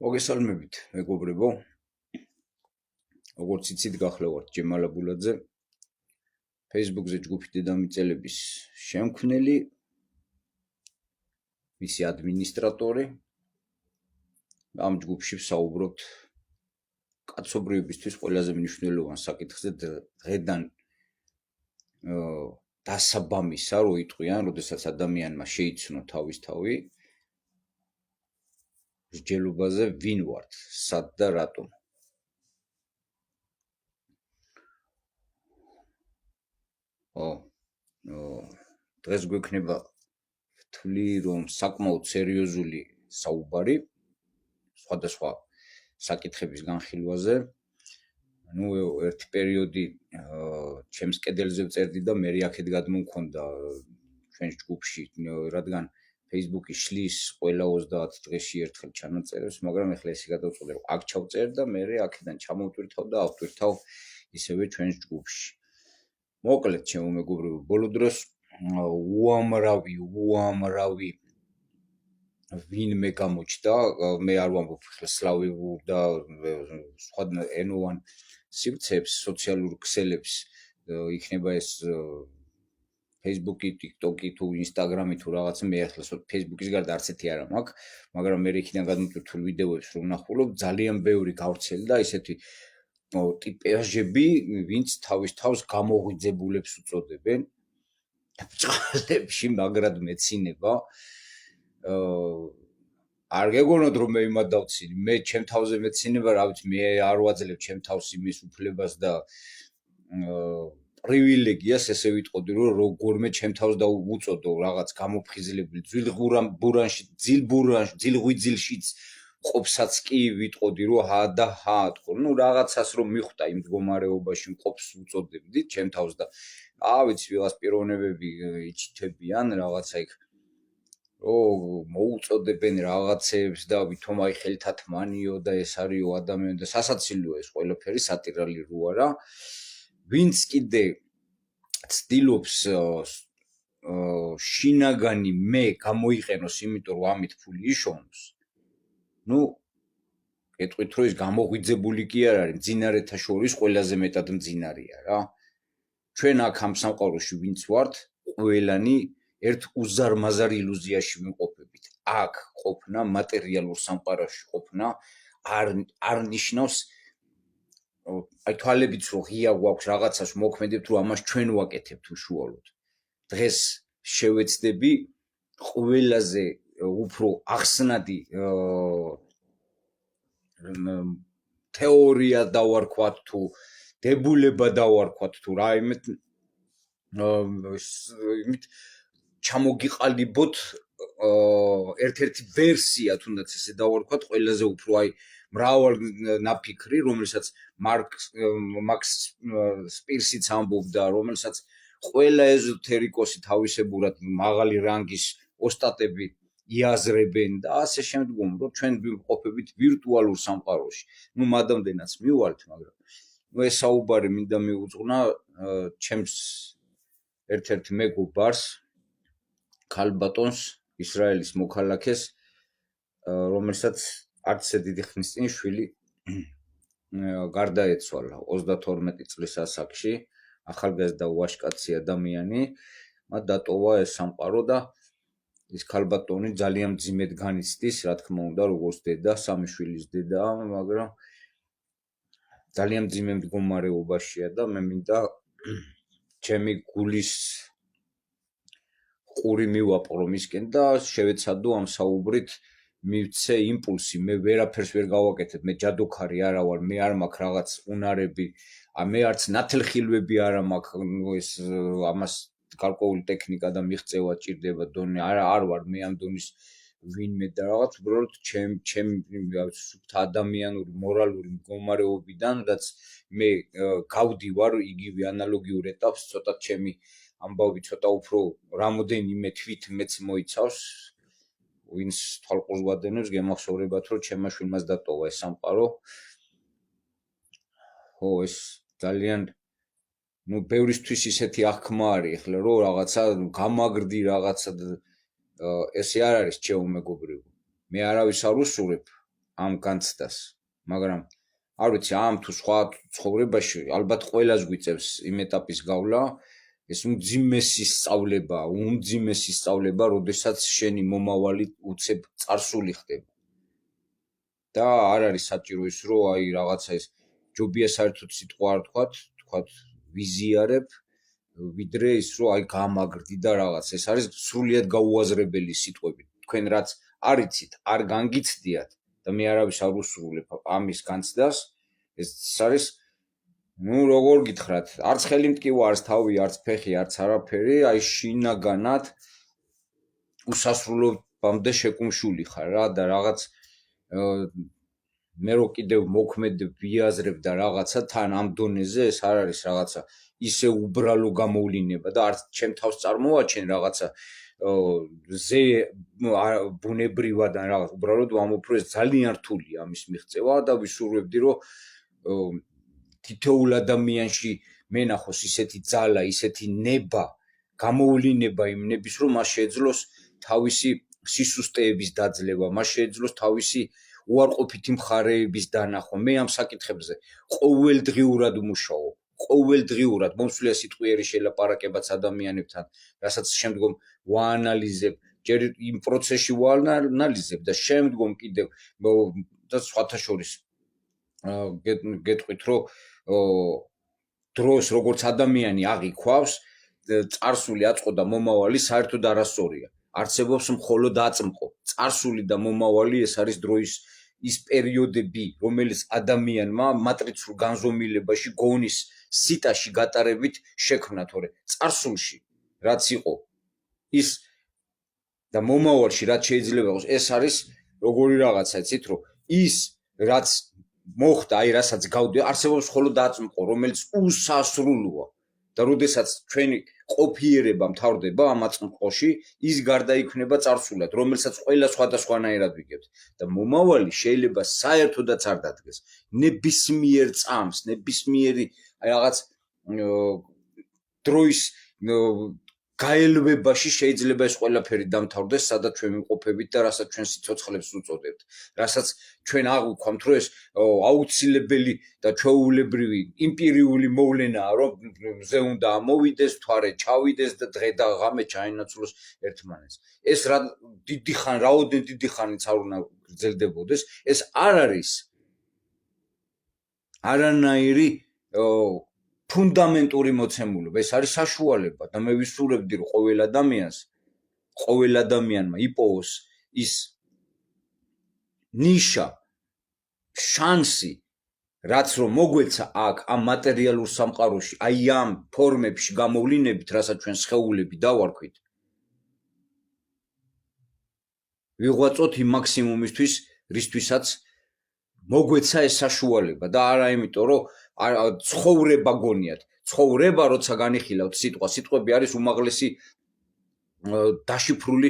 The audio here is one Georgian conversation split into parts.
მოგესალმებით, მეგობრებო. როგორც იცით, გახლავართ ჯემალ აბულაძე, Facebook-ზე ჯგუფი დედამიწელების შემქმნელი, მისი ადმინისტრატორი. ამ ჯგუფში ვსაუბრობთ კაცობრიობისთვის ყველაზე მნიშვნელოვან საკითხზე დღედან დასაბამისა, რო იტყვიან, როდესაც ადამიანმა შეიცნო თავის თავი, მსჯელობაზე ვინ ვართ, სად და რატომ. დღეს გვექნება ვთვლი, რომ საკმაოდ სერიოზული საუბარი სხვადასხვა საკითხების განხილვაზე. ერთი პერიოდი ჩემს კედელზე ვწერდი და მე აქეთ გადმომქონდა ჩვენს ჯგუფში, რადგან Facebook-ი შლის ყველა 30 დღეში ერთხელ ჩანაწერებს, მაგრამ ეხლა ესე გადავწყვეტე, რომ აქ ჩავწერ და მე აქედან ჩამოვტვირთავ და ავტვირთავ ისევე ჩვენს ჯგუფში. მოკლედ, ჩემო მეგობრებო, ბოლო დროს უამრავი ვინმე გამოჩნდა, მე არ ვამბობ ხელ სლავიურ და სხვა ენოვან სივრცეებს, სოციალურ ქსელებს, იქნება ეს Facebook-ი, TikTok-ი თუ Instagram-ი თუ რაღაცა, მე ახლა Facebook-ის გარდა არც ერთი არ მაქვს, მაგრამ მე იქიდან გადმოვტვირთულ ვიდეოებს რომ ნახულობ, ძალიან ბევრი გავრცელი და ისეთი ტიპაჟები, ვინც თავის თავს გამოღვიძებულებს უწოდებენ. ბჭყალებში მაგრად მეცინება. არ გეგონოთ რომ მე იმად დავცინი, მე ჩემ თავზე მეცინება, რა ვიცი, მე არ ვაძლევ ჩემ თავს იმის უფლებას და პრივილეგიას, ესე ვიტყოდი, რომ როგორმე ჩემ თავს დავუწოდო რაღაც გამოფხიზლებული ძილღვიძილშიც ყოფსაც კი ვიტყოდი, რომ ჰა და ჰა თქო, რაღაცას რომ მიხვდა იმ მდგომარეობაში მყოფს უწოდებდი ჩემ თავს და ვიცი, ვიღაც პიროვნებები იჩითებიან რაღაცა იქ მოუწოდებენ რაღაცებს და ვითომ აი ხელთათ მანიო და ეს არისო ადამიანი და სასაცილოა ეს ყველაფერი, სატირალი რო არა. ვინც კიდე ცდილობს შინაგანი მე გამოიყენოს, იმიტომ რომ ამით ფული იშოვნოს, გეტყვით რომ ის გამოღვიძებული კი არ არის, მძინარეთა შორის ყველაზე მეტად მძინარია რა. ჩვენ აქ ამ სამყაროში ვინც ვართ, ყველანი ერთ უზარმაზარ ილუზიაში ვიმყოფებით. აქ ყოფნა, მატერიალურ სამყაროში ყოფნა არ ნიშნავს აი თვალებიც რო ღია გვაქვს რაღაცას მოქმედებთ, რომ ამას ჩვენ ვაკეთებთ უშუალოდ. დღეს შევეცდები ყველაზე უფრო ახსნადი თეორია დავარქვათ თუ დებულება დავარქვათ თუ რა იმით ჩამოგიყალიბოთ ერთ-ერთი ვერსია, თუნდაც ესე დავარქვათ, ყველაზე უფრო აი მრავალ ნაფიქრი, რომელსაც მაქს სპირსიც ამბობდა, რომელსაც ყველა ეზოთერიკოსი თავისებურად მაღალი რანგის ოსტატები იაზრებენ და ასე შემდგომ, რომ ჩვენ ვიმყოფებით ვირტუალურ სამყაროში. მადამდენაც მივალთ, მაგრამ ეს საუბარი მინდა მიუძღვნა ჩემს ერთ-ერთ მეგობარს, ქალბატონს, ისრაელის მოქალაქეს, რომელსაც არც ესე დიდი ხნის წინ შვილი გარდაეცვალა 32 წლის ასაკში, ახალგაზრდა ვაჟკაცი ადამიანი, მათ დატოვა ეს სამყარო და ის ქალბატონი ძალიან მძიმედ განიცდის, რა თქმა უნდა, როგორც დედა, 3 შვილის დედა, მაგრამ ძალიან მძიმე მდგომარეობაშია და მე მინდა ჩემი გულის ყური მივაპყრო მისკენ და შევეცადო ამ საუბრით მივცე იმპულსი, მე ვერაფერს ვერ გავაკეთებ, მე ჯადოქარი არა ვარ, მე არ მაქვს რაღაც უნარები, მე არც ნათელხილვები არ მაქვს, ეს ამას გარკვეული ტექნიკა და მიღწევა ჭირდება დონე, არ ვარ მე ამ დონის ვინმე და რაღაც, უბრალოდ ჩემ სუფთა ადამიანური, მორალური მდგომარეობიდან, რაც მე გავდივარ იგივე ანალოგიურ ეტაპს, ცოტა ჩემი ამბავი ცოტა უფრო რამოდენიმე თვით მეც მოიცავს, ვინც თვალყურს გვადენებს, გემახსოვრებათ, რომ ჩემმა შვილმაც დატოვა ეს სამყარო. ეს ძალიან ბევრისთვის ისეთი აღქმა არის ახლა, რომ რაღაცა გამაგრდი რაღაცა ესე არ არის, ჩემო მეგობრებო. მე არავის არ უსურებ, ამ განცდას, მაგრამ არ ვიცი, ამ თუ სხვა ცხოვრებაში ალბათ ყველას გვიწევს იმ ეტაპის გავლა, ეს უმძიმესი სწავლება, როდესაც შენი მომავალი უცებ წარსული ხდება. და არ არის საჭირო ის, რომ აი რაღაცა ეს ჯობია საერთოდ სიტყვა არ თქვათ ვიზიარებ, ვიდრე ის, რომ აი გამაგრდი და რაღაც. ეს არის სრულიად გაუაზრებელი სიტყვები. თქვენ რაც არ იცით, არ განგიცდიათ და მე არავის არ უსრულებ ამის განცდას, ეს არის როგორ გითხრათ, არც ხელი მტკივა, არც თავი, არც ფეხი, არც არაფერი, აი შინაგანად უსასრულობამდე შეკუმშული ხარ რა და რაღაც მე რო კიდევ მოქმედებ, ვიაზრებ და რაღაცა თან ამ დონეზე ეს არ არის რაღაცა ისე უბრალო გამოვლინება და არც ჩემ თავს წარმოვაჩენ რაღაცა ზე ბუნებრივად ან რაღაც უბრალოდ ვამოფრო ეს ძალიან რთულია ამის მიღწევა და ვისურვებდი რომ თითოეულ ადამიანში მენახოს ისეთი ძალა, ისეთი ნება, გამოვლინება იმ ნების რომ მას შეეძლოს თავისი სისუსტეების დაძლევა, მას შეეძლოს თავისი უარყოფითი მხარეების დანახვა. მე ამ საკითხებზე ყოველდღიურად ვმუშაობ. ყოველდღიურად მომსვლია სიტყვიერი შელაპარაკებაც ადამიანებთან, რასაც შემდგომ ვაანალიზებ, ჯერ იმ პროცესში ვაანალიზებ და შემდგომ კიდევ და სხვათა შორის გეტყვით, რომ დროს როგორც ადამიანი აღიქვავს, წარსული აწყო და მომავალი საერთოდ არასწორია. არსებობს მხოლოდ აწმყო. წარსული და მომავალი ეს არის დროის ის პერიოდები, რომელიც ადამიანმა მატრიცულ განზომილებაში გონის სიტაში გატარებით შექმნა, თორე წარსულში რაც იყო ის და მომავალში რაც შეიძლება იყოს, ეს არის როგორი რაღაცა, იცით, რომ ის რაც მოხდა, აი რასაც გავდი, არსებობს მხოლოდ აწმყო, რომელიც უსასრულოა და როდესაც ჩვენი ყოფიერება მთავრდება ამ აწმყოში, ის გარდაიქმნება წარსულად, რომელსაც ყველა სხვადასხვანაირად ვიგებთ და მომავალი შეიძლება საერთოდაც არ დადგეს. ნებისმიერ წამს, ნებისმიერი რაღაც დროის გაელვებაში შეიძლება ეს ყველაფერი დამთავრდეს, სადაც ჩვენ ვიმყოფებით და რასაც ჩვენ სიცოცხლებს ვუწოდებთ. რასაც ჩვენ აღვიქვამთ, რომ ეს აუცილებელი და ჩვეულებრივი იმპერიული მოვლენაა, რომ ზე უნდა ამოვიდეს, თვარე ჩავიდეს და დღე და ღამე ჩაენაცვლოს ერთმანეთს. ეს რაოდენ დიდი ხანიც არ უნდა გრძელდებოდეს, ეს არ არის არანაირი ფუნდამენტური მოცემულობა, ეს არის საშუალება და მე ვისურვებდი, რომ ყოველ ადამიანმა იპოვოს ის ნიშა, შანსი, რაც რომ მოგვეცა აქ ამ მატერიალურ სამყაროში, აი ამ ფორმებში გამოვლინებით, რასაც ჩვენ სხეულები დავარქვით, ვიღვაწოთ იმ მაქსიმუმისთვის, რისთვისაც მოგვეცა ეს საშუალება და არა იმიტომ, რომ ცხოვრება გონიათ. ცხოვრება, როცა განიხილავთ სიტყვები არის უმაღლესი დაშიფრული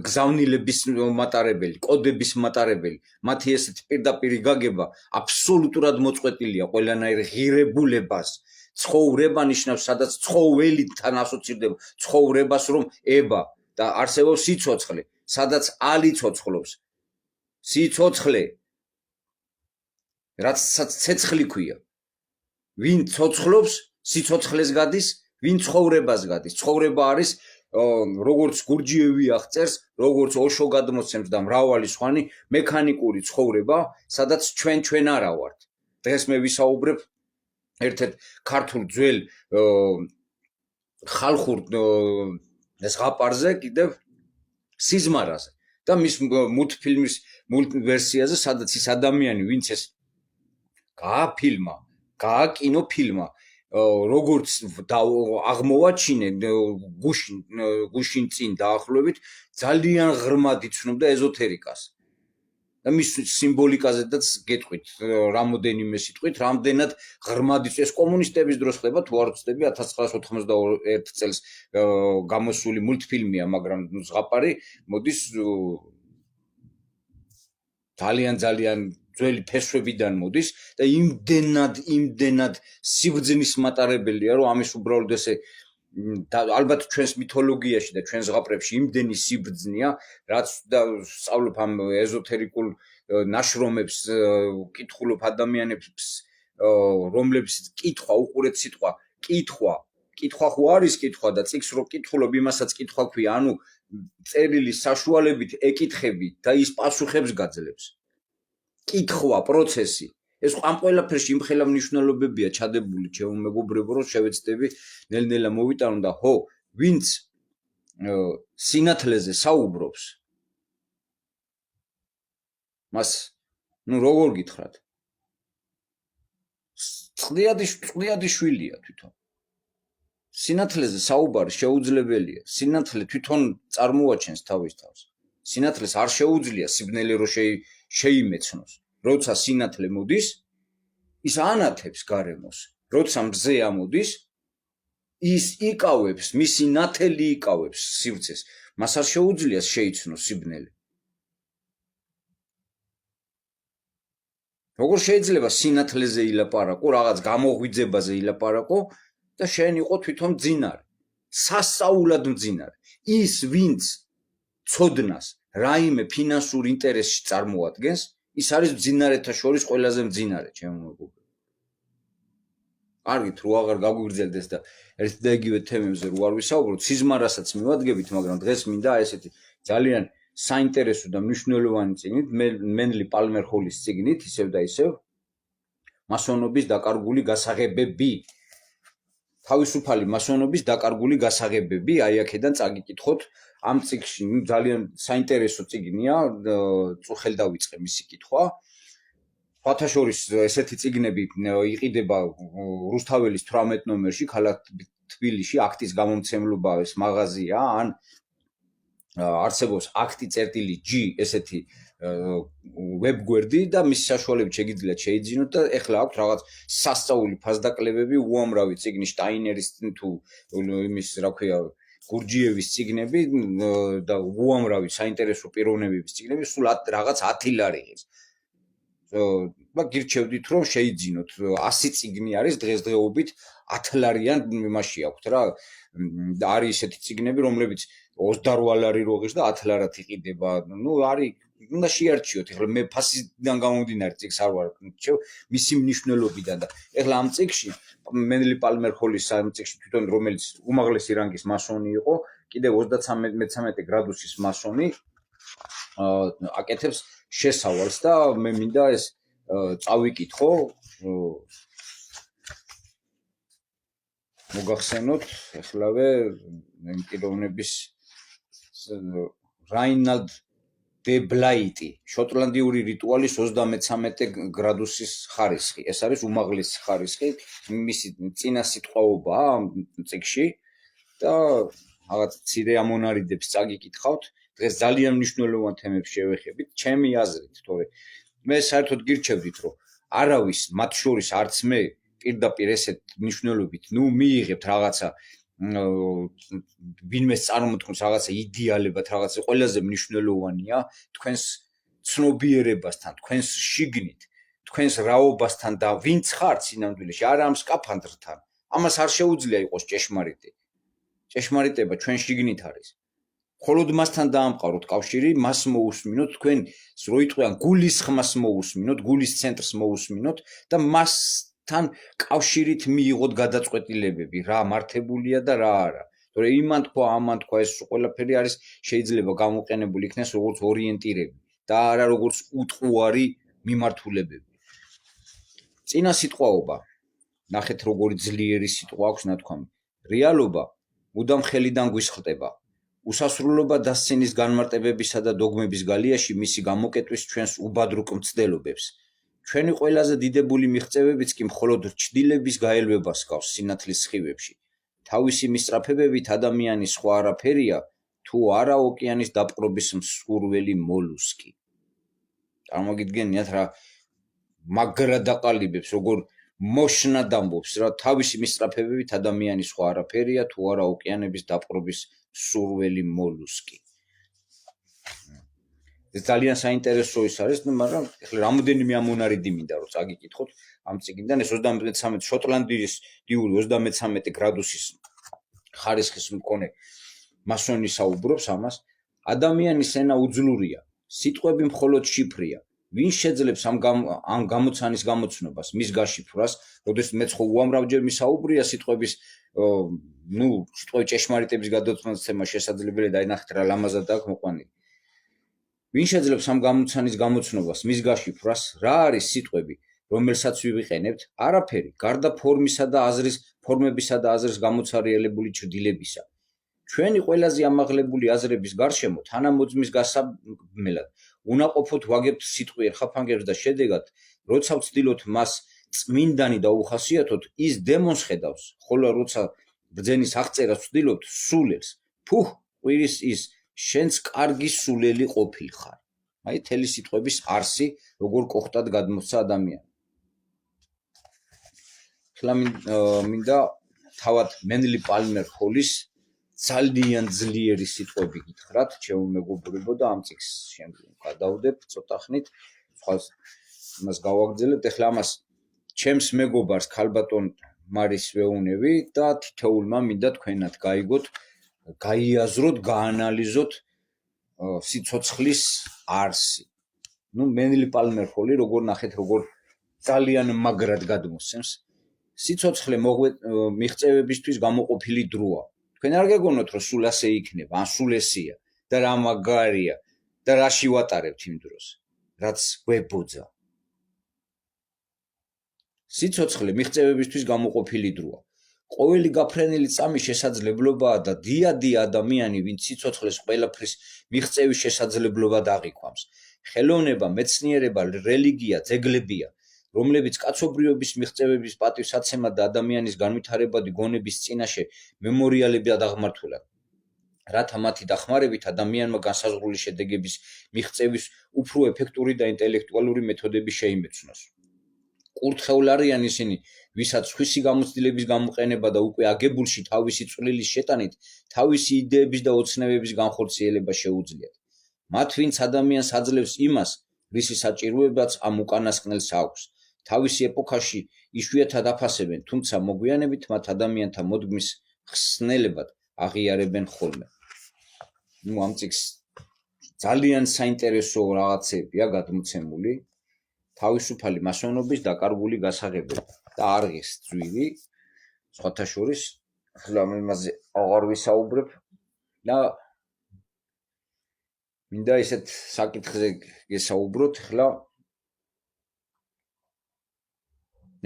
გზავნილების მატარებელი, კოდების მატარებელი. მათი ესეთი პირდაპირი გაგება აბსოლუტურად მოწყვეტილია ყველანაირ ღირებულებას. ცხოვრება ნიშნავს, სადაც ცხოველთან ასოცირდება, ცხოვრებას რომ ება და არსებობს სიცოცხლე, სადაც ალი ცოცხლობს. სიცოცხლე, რასაც ცეცხლი ქვია. ვინ ცოცხლობს, სიცოცხლეს გადის, ვინ ცხოვრებას გადის. ცხოვრება არის როგორც გურჯიევი აღწერს, როგორც ოშო გადმოცემს და მრავალი სხვანი მექანიკური ცხოვრება, სადაც ჩვენ არა ვართ. დღეს მე ვისაუბრებ ერთ-ერთ ქართულ ძველ ხალხურ ზღაპარზე, კიდევ სიზმარაზე და მის მულტფილმის ვერსიაზე, სადაც ის ადამიანი, ვინც ეს გააკინოფილმა, როგორც აღმოვაჩინე გუშინ წინ დაახლოებით, ძალიან ღრმად იცნობდა ეზოთერიკას. და მის სიმბოლიკაზედაც გეტყვით რამოდენიმე სიტყვით, რამდენად ღრმად ეს კომუნისტების დროს ხდება, თუ არ ვცდები 1991 წელს გამოსული მულტფილმია, მაგრამ ზღაპარი მოდის ძალიან ძველი ფესვებიდან მოდის და იმდენად სიბრძნის მატარებელია, რომ ამის უბრალოდ ესე ალბათ ჩვენს მითოლოგიაში და ჩვენ ზღაპრებში იმდენი სიბრძნეა, რაც და სწავლობ ამ ეზოთერიკულ ნაშრომებს კითხულობ ადამიანებს რომლებიც კითხვა უყურეთ სიტყვა კითხვა ხო არის კითხვა და წიგნს რო კითხულობ იმასაც კითხვა ქვია ანუ წერილის საშუალებით ეკითხები და ის პასუხებს გაძლევს კითხვა პროცესი ეს ამ ყველაფერში იმხელა მნიშვნელობებია ჩადებული ჩემო მეგობრებო რომ შევეცდები ნელ-ნელა მოვიტანო და ხო ვინც სინათლეზე საუბრობს მას ნუ როგორ გითხრათ წყდიადი შვილია თვითონ სინათლეზე საუბარი შეუძლებელია სინათლე თვითონ წარმოაჩენს თავის თავს სინათლეს არ შეუძლია სიბნელე რო შეიმეცნოს როცა სინათლე მოდის ის ანათებს გარემოს როცა მზე ამოდის ის იკავებს მისი ნათელი იკავებს სივრცეს მას არ შეუძლია შეიცნოს სიბნელე როგორ შეიძლება სინათლეზე ილაპარაკო რაღაც გამოღვიძებაზე ილაპარაკო და შენ იყო თვითონ მძინარე სასწაულად მძინარე ის ვინც ცოდნას რაიმე ფინანსურ ინტერესში წარმოადგენს ის არის მძინარეთა შორის ყველაზე მძინარე ჩემო მეგობრებო კარგით რო აღარ გაგვიგრძელდეს და ერთ და იგივე თემებზე რო არ ვისაუბროთ სიზმარასაც მივადგებით მაგრამ დღეს მინდა ესეთი ძალიან საინტერესო და მნიშვნელოვანი წიგნით მენლი პალმერ ჰოლის წიგნით ისევ და ისევ მასონობის დაკარგული გასაღებები თავისუფალი მასონობის დაკარგული გასაღებები აი აქედან წაგიკითხოთ ამ წიგნში ძალიან საინტერესო წიგნია წუხელ დავიწყე მისი კითხვა სხვათა შორის ესეთი წიგნები იყიდება რუსთაველის 18 ნომერში ქალაქ თბილისში აქტის გამომცემლობა ეს მაღაზია ან არსებობს აქტი.g ესეთი ვებგვერდი და მის საშუალებით შეგიძლიათ შეიძინოთ და ეხლა აქვს რაღაც სასწაული ფასდაკლებები უამრავი წიგნი შტაინერის თუ იმის რა ქვია გურჯიევის წიგნები და უამრავი საინტერესო პიროვნებების წიგნები სულ რაღაც 10 ლარი ეს და გირჩევდით რომ შეიძინოთ 100 წიგნი არის დღესდღეობით 10 ლარიან იმაში აქვს რა არის ესეთი წიგნები რომლებიც 28 ლარი როგის და 10 ლარად იყიდება ნუ არის უნდა შეარჩიოთ ეხლა მე ფასიდან გამომდინარე წიგს არ ვარ რჩევ მისი მნიშვნელობიდან და ეხლა ამ წიგში მენლი პალმერ ჰოლის ამ წიგში თვითონ რომელიც უმაღლესი რანგის მასონი იყო კიდევ 33 გრადუსის მასონი აკეთებს შესავალს და მე მინდა ეს წავიკითხო მოგახსენოთ ეხლავე პიროვნების რაინალდ დე ბლაიტი შოტლანდიური რიტუალის 33 გრადუსის ხარისხი ეს არის უმაღლესი ხარისხი მისი წინა სიტყვაობაა ამ წიგში და რაღაც ცირე ამონარიდებს წაგიკითხავთ დღეს ძალიან მნიშვნელოვან თემებს შევეხებით ჩემი აზრით თორე მე საერთოდ გირჩევდით რომ არავის მათ შორის არც მე პირდაპირ ესეთ მნიშვნელობით ნუ მიიღებთ რაღაცა ვინმეს წარმოთქმის რაღაცა იდეალებად რაღაცა ყველაზე მნიშვნელოვანია თქვენს ცნობიერებასთან თქვენს შიგნით თქვენს რაობასთან და ვინც ხართ სინამდვილეში არა ამ სკაფანდრთან ამას არ შეუძლია იყოს ჭეშმარიტი ჭეშმარიტება ჩვენ შიგნით არის მხოლოდ მასთან დაამყაროთ კავშირი მას მოусმინოთ თქვენ რო იტყვიან გულის ხმას მოусმინოთ გულის ცენტრს მოусმინოთ და მას თან კავშირით მიიღოთ გადაწყვეტილებები რა მართებულია და რა არა თორე იმან თქვა ამან თქვა ეს ყველაფერი არის შეიძლება გამოყენებული იქნას როგორც ორიენტირები და არა როგორც უტყუარი მიმართულებები წინა სიტყვაობა ნახეთ როგორი ძლიერი სიტყვა აქვს ნათქვამი რეალობა მუდამ ხელიდან გვისხლტება უსასრულობა დასცენის განმარტებებისა და დოგმების გალიაში მისი გამოკეტვის ჩვენს უბადრუკ მცდელობებს ჩვენი ყველაზე დიდებული მიღწევებიც კი მხოლოდ რჩდილების გაელვებას ჰგავს სინათლის სხივებში თავისი მისწრაფებებით ადამიანის სხვა არაფერია თუ არა ოკეანის დაპყრობის მსურველი მოლუსკი წარმოგიდგენიათ რა მაგრა დაყალიბებს როგორ მოშნად ამბობს რა თავისი მისწრაფებებით ადამიანის სხვა არაფერია თუ არა ოკეანების დაპყრობის მსურველი მოლუსკი ეს ძალიან საინტერესო ის არის, მაგრამ ეხლა რამოდენიმე ამონარიდი მინდა რომ წაგიკითხოთ ამ წიგნიდან ეს 33 შოტლანდიის დიული 33 გრადუსის ხარისხის მქონე მასონი საუბრობს ამას ადამიანის ენა უძლურია სიტყვები მხოლოდ შიფრია ვინ შეძლებს ამ გამოცანის გამოცნობას, მის გაშიფრვას, როდესაც მეც ხო უამრავჯერ მისაუბრია სიტყვების სიტყვები ჭეშმარიტების გადაწყვეტილება შესაძლებელია დაინახეთ რა ლამაზად აქვს მოყვანილი. ვინ შეძლებს ამ გამოცანის გამოცნობას, მის გაშიფრვას, რა არის სიტყვები, რომელსაც ვივიყენებთ? არაფერი, გარდა ფორმებისა და აზრის გამოცარიელებული ჩრდილებისა. ჩვენი ყველაზე ამაღლებული აზრების გარშემო თანამოძმის გასაბმელად უნაყოფოდ ვაგებთ სიტყვიერ ხაფანგებს და შედეგად, როცა ვცდილოთ მას წმინდანი დაუხასიათოთ, ის დემონს ხედავს, ხოლო როცა ბრძენის აღწერას ვცდილობთ, სულელს. ფუх, ყვირის ის, შენც კარგი სულელი ყოფილხარ. აი, თელი სიტყვების არსი, როგორ კოხტად გადმოსცა ადამიანი. ხლა მინდა თავად მენლი პალმერ ჰოლის ძალიან ძლიერი სიტყვები გითხრათ, ჩემო მეგობრებო და ამ წიგნს შემდგომ გადავდებ ცოტა ხნით, სხვა იმას გავაგრძელებთ. ეხლა ამას ჩემს მეგობარს ქალბატონ მარის ვეუნები და თითოეულმა მინდა თქვენად გაიგოთ, გაიაზროთ, გაანალიზოთ სიცოცხლის არსი. მენლი პალმერ ჰოლი როგორ ნახეთ, როგორ ძალიან მაგრად გადმოსცემს. სიცოცხლე მიღწევებისთვის გამოყოფილი დროა. თქვენ არ გეგონოთ, რომ სულ ასე იქნება, ან სულ ესია და რა მაგარია და რაში ვატარებთ იმ დროს, რაც გვებოძა. სიცოცხლე მიღწევებისთვის გამოყოფილი დროა. ყოველი გაფრენილი წამი შესაძლებლობაა და დიადი ადამიანი, ვინც სიცოცხლეს ყველაფრის მიღწევის შესაძლებლობად აღიქვამს. ხელოვნება, მეცნიერება, რელიგია, ძეგლებია, რომლებიც კაცობრიობის მიღწევების პატივსაცემად და ადამიანის განვითარებადი გონების წინაშე მემორიალებად აღმართულან. რათა მათი დახმარებით ადამიანმა განსაზღვრული შედეგების მიღწევის უფრო ეფექტური და ინტელექტუალური მეთოდები შეიმეცნოს. კურთხეულ არიან ისინი, ვისაც სხვისი გამოცდილების გამოყენება და უკვე აგებულში თავისი წვლილის შეტანით, თავისი იდეების და ოცნებების განხორციელება შეუძლიათ. მათ, ვინც ადამიანს აძლევს იმას, რისი საჭიროებაც ამ უკანასკნელს აქვს. თავისი ეპოქაში იშვიათად აფასებენ, თუმცა მოგვიანებით მათ ადამიანთა მოდგმის ხსნელებად აღიარებენ ხოლმე. ამ წიგნს ძალიან საინტერესო რაღაცებია გადმოცემული, თავისუფალი მასონობის დაკარგული გასაღებები და არღის ძვირი, სხვათა შორის, ახლა იმაზე აღარ ვისაუბრებ და მინდა ისეთ საკითხზე გესაუბროთ, ახლა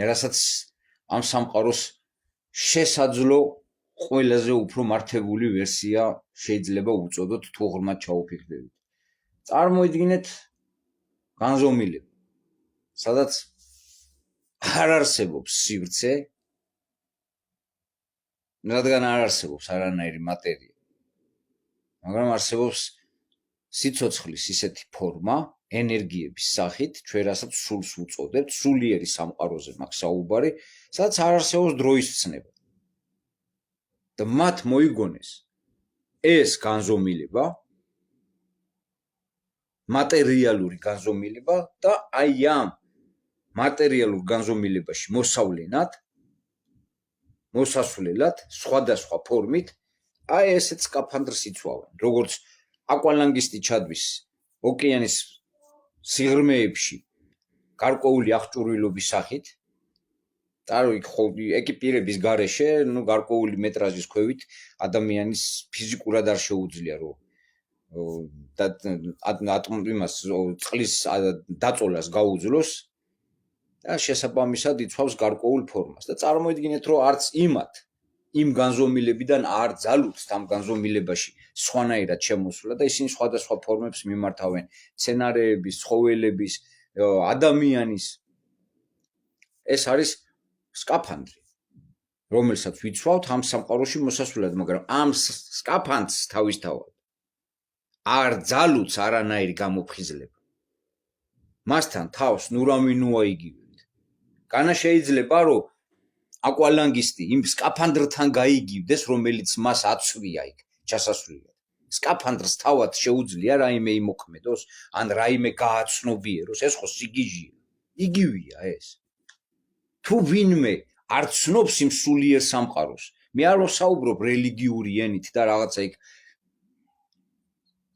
რასაც ამ სამყაროს შესაძლო ყველაზე უფრო მართებული ვერსია შეიძლება უწოდოთ, თუ ღრმად ჩაუფიქრდებით. წარმოიდგინეთ განზომილება, სადაც არ არსებობს სივრცე, რადგან არ არსებობს არანაირი მატერია, მაგრამ არსებობს სიცოცხლის ისეთი ფორმა, ენერგიების სახით, ჩვენ რასაც სულს უწოდებთ, სულიერი სამყაროზე მაქვს საუბარი, სადაც არ არსებობს დროის ცნება. და მათ მოიგონეს ეს განზომილება, მატერიალური განზომილება და აი ამ მატერიალურ განზომილებაში მოსასვლელად, სხვადასხვა ფორმით, აი ესეთ სკაფანდრს იცვავენ, როგორც აკვალანგისტი ჩადვის ოკეანის სიღრმეებში გარკვეული აღჭურვილობის სახით, ეკიპირების გარეშე, გარკვეული მეტრაჟის ქვევით ადამიანის ფიზიკურად არ შეუძლია, რომ იმას წყლის დაწოლას გაუძლოს და შესაბამისად იცვავს გარკვეულ ფორმას. და წარმოიდგინეთ, რომ არც იმ განზომილებიდან არ ძალუძს ამ განზომილებაში სხვანაირად შემოსვლა და ისინი სხვადასხვა ფორმებს მიმართავენ მცენარეების, ცხოველების, ადამიანის. ეს არის სკაფანდრი, რომელსაც ვიცვავთ ამ სამყაროში მოსასვლელად, მაგრამ ამ სკაფანდრს თავისთავად არ ძალუძს არანაირი გამოფხიზლება. მასთან თავს ნურავინოა იგივებთ. განა შეიძლება, რომ აკვალანგისტი იმ სკაფანდრთან გაიგივდეს, რომელიც მას აცვია იქ ჩასასვლელად. სკაფანდრს თავად შეუძლია რაიმე იმოქმედოს, ან რაიმე გააცნობიეროს, ეს ხო სიგიჟია. იგივეა ეს. თუ ვინმე არ ცნობს იმ სულიერ სამყაროს, მე არ ვსაუბრობ რელიგიური ენით და რაღაცა იქ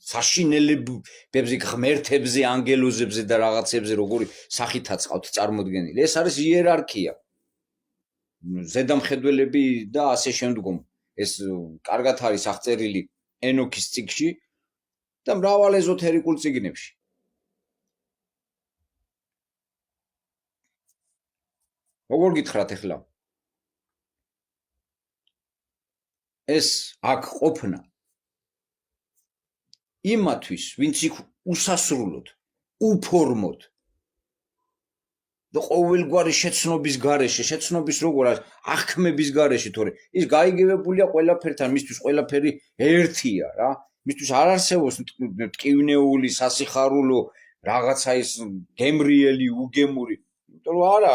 საშინელებებზე, ღმერთებზე, ანგელოზებზე და რაღაცებზე როგორი სახითაც ყავთ წარმოდგენილი. ეს არის იერარქია. ზედამხედველები და ასე შემდგომ. ეს კარგად არის აღწერილი ენოქის წიგნში და მრავალ ეზოთერიკულ წიგნებში. როგორ გითხრათ ახლა? ეს აქ ყოფნა იმათვის, ვინც იქ უსასრულოდ, უფორმოდ და ყოველგვარი შეცნობის გარეშე, შეცნობის როგორ არის, აღქმების გარეშე, თორე ის გაიგივებულია ყველაფერთან, მისთვის ყველაფერი ერთია რა. მისთვის არ არსებობს ტკივნეული, სასიხარულო, რაღაცა ის გემრიელი, უგემური. იმიტომ რომ არა,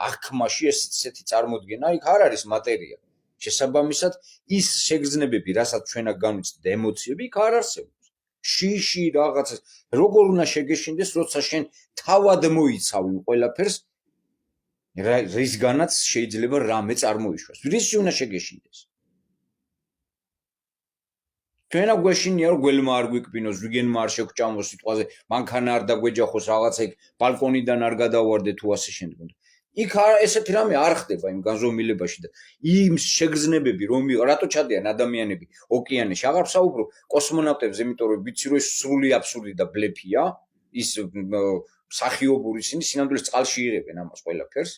აღქმაში ესეთი წარმოდგენა იქ არ არის მატერია. შესაბამისად, ის შეგრძნებები, რასაც ჩვენ აქ განვიცდით, ემოციები იქ არ არსებობს. შიში რაღაცა როგორ უნდა შეგეშინდეს, როცა შენ თავად მოიცავ იმ ყველაფერს, რისგანაც შეიძლება რამე წარმოიშვას. რისში უნდა შეგეშინდეს? ჩვენ აქ გვეშინია, რომ გველმა არ გვიკბინოს, ვიგენმა არ შეგჭამოს სიტყვაზე, მანქანა არ დაგვეჯახოს, რაღაცა იქ ბალკონიდან არ გადავარდე თუ ასე შემდგომ. იქ ესეთი რამე არ ხდება იმ განზომილებაში და იმ შეგრძნებები, რომ რატო ჩადიან ადამიანები ოკეანეში, აღარ ვსაუბრობ კოსმონავტებზე, იმიტომ რომ ვიცი რომ ეს სრული აბსურდი და ბლეფია, ის მსახიობური სინამდვილეს წყალში იღებენ ამას ყველაფერს.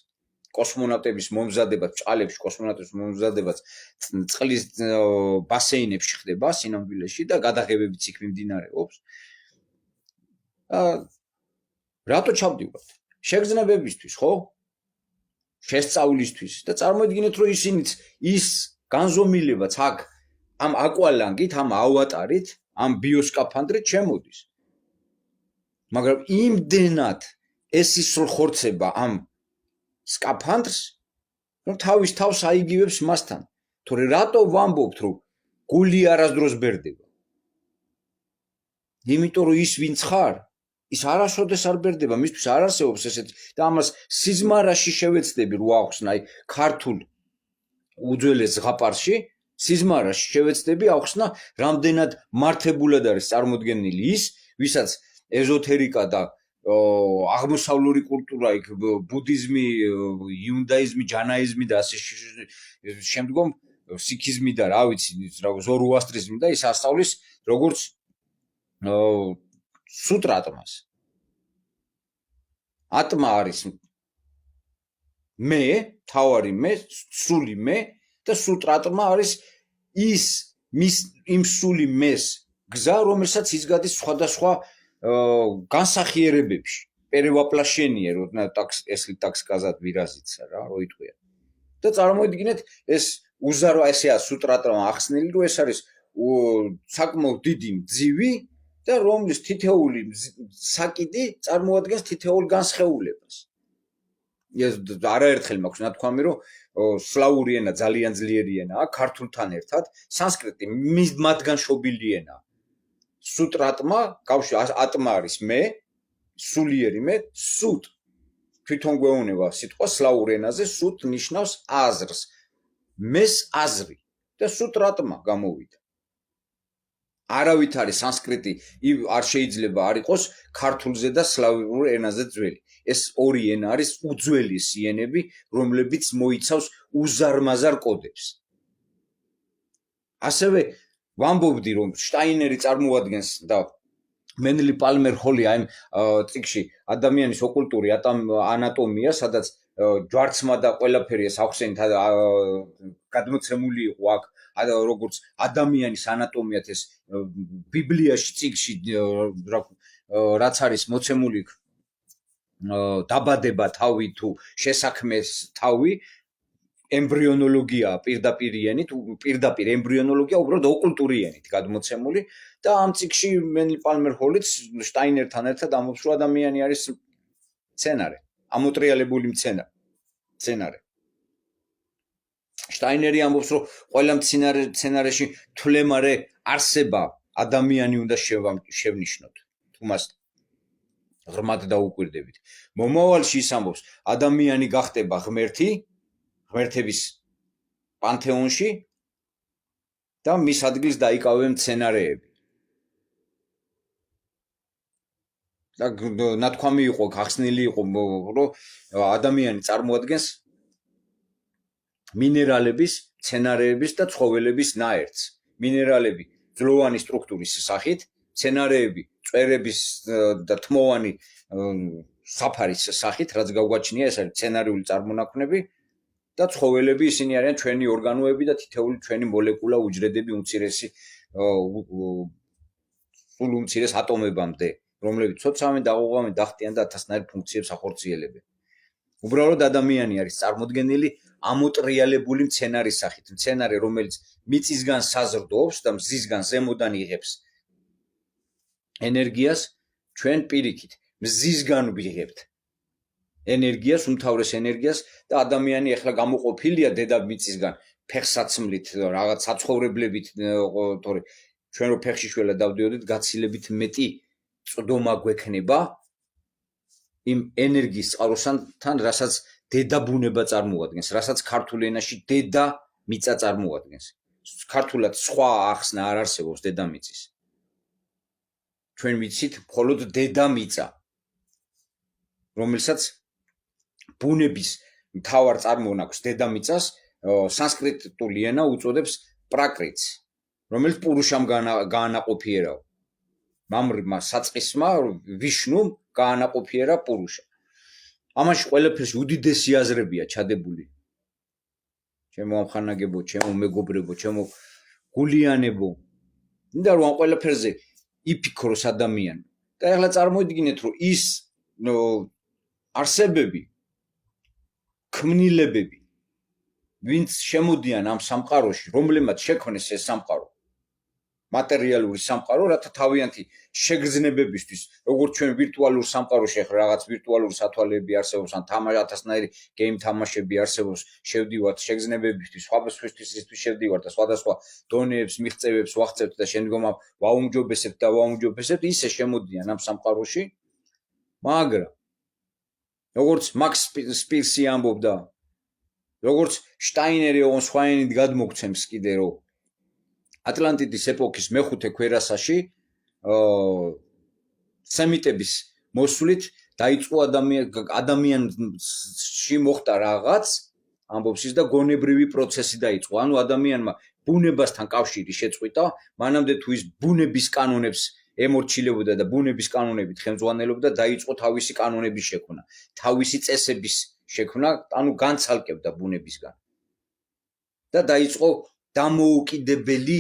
კოსმონავტების მომზადება, ჭალებში კოსმონავტების მომზადება წყლის ბასეინებში ხდება სინამდვილეში და გადაღებებიც იქ მიმდინარეობს. რატო ჩავდივართ? შეგრძნებებისთვის, ხო? შესწავლისთვის და წარმოიდგინეთ, რომ ისინიც ის განზომილებაც აქ ამ აკვალანგით, ამ ავატარით, ამ ბიოსკაფანდრით შემოდის. მაგრამ იმდენად ეს ისრულ ხორცება ამ სკაფანდრს, რომ თავის თავს აიგივებს მასთან. თორე რატო ვამბობთ, რომ გული არასდროს ბერდება? იმიტომ რომ ის ვინც ხარ, ის არასოდეს არ ბერდება, მისთვის არ არსებობს ესეთი და ამას სიზმარაში შევეცდები რო ახსნა, აი ქართულ უძველეს ზღაპარში სიზმარაში შევეცდები ახსნა, რამდენად მართებულად არის წარმოდგენილი ის, ვისაც ეზოთერიკა და აღმოსავლური კულტურა, იქ ბუდიზმი, იუნდაიზმი, ჯანაიზმი და ასე შემდგომ სიქიზმი და რა ვიცი, ზოროასტრიზმი და ის ასწავლის როგორც სუტრატმას. ატმა არის მე, თავარი მე, სული მე და სუტრატმა არის ის იმ სული მეს გზა, რომელსაც ის გადის სხვადასხვა განსახიერებებში. პერევაპლაშენიე, если так сказать, ვირაზიცა რა, რო იტყვია. და წარმოიდგინეთ, ეს უზარო ესეა სუტრატმა ახსნილი, რომ ეს არის საკმაოდ დიდი მძივი და რომლის თითეული საკიდი წარმოადგენს თითოეულ განსხეულებას. ეს არაერთხელ მაქვს ნათქვამი, რომ სლავური ენა ძალიან ძლიერი ენაა, ქართულთან ერთად, სანსკრიტი მათგან შობილი ენაა. სუტრატმა, ატმა არის მე, სულიერი მე, სუტ. თვითონ გვეუბნება სიტყვა სლავურ ენაზე, სუტ ნიშნავს აზრს. მეს აზრი და სუტრატმა გამოვიდა. არავით არის სანსკრიტი არ შეიძლება არ იყოს ქართულზე და სლავურ ენაზე ძველი. ეს ორი ენა არის უძველესი ენები, რომლებიც მოიცავს უზარმაზარ კოდებს. ასევე ვამბობდი, რომ შტაინერი წარმოადგენს და მენლი პალმერ ჰოლი აი წიგნში ადამიანის ოკულტური ანატომია, სადაც ჯვარცმა და ყველაფერი ეს ახსენით გადმოცემული იყო აქ როგორც ადამიანის ანატომიათ ეს ბიბლიაში წიგნში რაც არის მოცემული დაბადება თავი თუ შესაქმეს თავი ემბრიონოლოგია პირდაპირ ემბრიონოლოგია უბრალოდ ოკულტური ენით გადმოცემული და ამ წიგნში მენლი პალმერ ჰოლიც შტაინერთან ერთად ამბობს რომ ადამიანი არის მცენარე, ამოტრიალებული მცენარე. შტაინერი ამბობს რომ ყველა მცენარეში თვლემარე არსება ადამიანი უნდა შევნიშნოთ, თუ მას ღრმად დაუკვირდებით. მომავალში ის ამბობს ადამიანი გახდება ღმერთების პანთეონში და მის ადგილს დაიკავებენ მცენარეები. და ნათქვამი იყო, გახსნილი იყო, რომ ადამიანი წარმოადგენს მინერალების, მცენარეების და ცხოველების ნაერთს. მინერალები ძვლოვანი სტრუქტურის სახით, მცენარეები წვერების და თმოვანი საფარის სახით, რაც გაგვაჩნია, ეს არის მცენარეული წარმონაქმნები და ცხოველები ისინი არიან ჩვენი ორგანოები და თითეული ჩვენი მოლეკულა უჯრედები უმცირესი სულ უმცირეს ატომებამდე, რომლებიც ცოცხალ დაღუღავენ დახტიან და ათასნაირ ფუნქციებს ახორციელებენ. უბრალოდ ადამიანი არის წარმოდგენილი ამოტრიალებული მცენარის სახით, მცენარე, რომელიც მიწისგან საზრდოობს და მზისგან ზემოდან იღებს ენერგიას, ჩვენ პირიქით მზისგან ვიღებთ ენერგიას, უმთავრეს ენერგიას და ადამიანი ახლა გამოყოფილია დედამიწისგან ფეხსაცმლით, რაღაც საცხოვრებლებით, თორე ჩვენ რო ფეხში შველა დავდიოდით, გაცილებით მეტი წვდომა გვექნება იმ ენერგიის წყაროსთან, რასაც დედა ბუნება წარმოადგენს, რასაც ქართულ ენაში დედა მიწა წარმოადგენს. ქართულად სხვა ახსნა არ არსებობს დედამიწის. ჩვენ ვიცით მხოლოდ დედამიწა, რომელსაც ბუნების მთავარ წარმონაქმნს დედამიწას სანსკრიტული ენა უწოდებს პრაკრიტს, რომელიც პურუშამ გაანაყოფიერა. მამრმა საწყისმა ვიშნუმ გაანაყოფიერა პურუშა. ამაში ყველაფერში უდიდესი აზრებია ჩადებული. ჩემო ამხანაგებო, ჩემო მეგობრებო, ჩემო გულიანებო. მინდა რომ ამ ყველაფერზე იფიქროს ადამიანი. და ახლა წარმოიდგინეთ, რომ ის არსებები, ქმნილებები, ვინც შემოდიან ამ სამყაროში, რომლებმაც შექმნეს ეს სამყარო, მატერიალური სამყარო, რათა თავიანთი შეგრძნებებისთვის, როგორც ჩვენ ვირტუალურ სამყაროში ახლა რაღაც ვირტუალური სათვალეები არსებობს, ან ათასნაირი გეიმ თამაშები არსებობს, შევდივართ შეგრძნებებისთვის, სხვადასხვისთვის შევდივართ და სხვადასხვა დონეებს, მიღწევებს ვახცევთ და შემდგომ ვაუმჯობესებთ, ისე შემოდიან ამ სამყაროში, მაგრამ როგორც მაქს სპირსი ამბობდა, როგორც შტაინერი ოღონდ სხვაენით გადმოგცემს კიდე, რომ ატლანტიდის ეპოქის მეხუთე ქვერასაში სემიტების მოსვლით დაიწყო ადამიანში მოხდა რაღაც ამბობს ის და გონებრივი პროცესი დაიწყო. ანუ ადამიანმა ბუნებასთან კავშირი შეწყვიტა, მანამდე თუ ის ბუნების კანონებს ემორჩილებოდა და ბუნების კანონებით ხელმძღვანელობდა, დაიწყო თავისი კანონების შექმნა, თავისი წესების შექმნა, ანუ განცალკევდა ბუნებისგან. და დაიწყო დამოუკიდებელი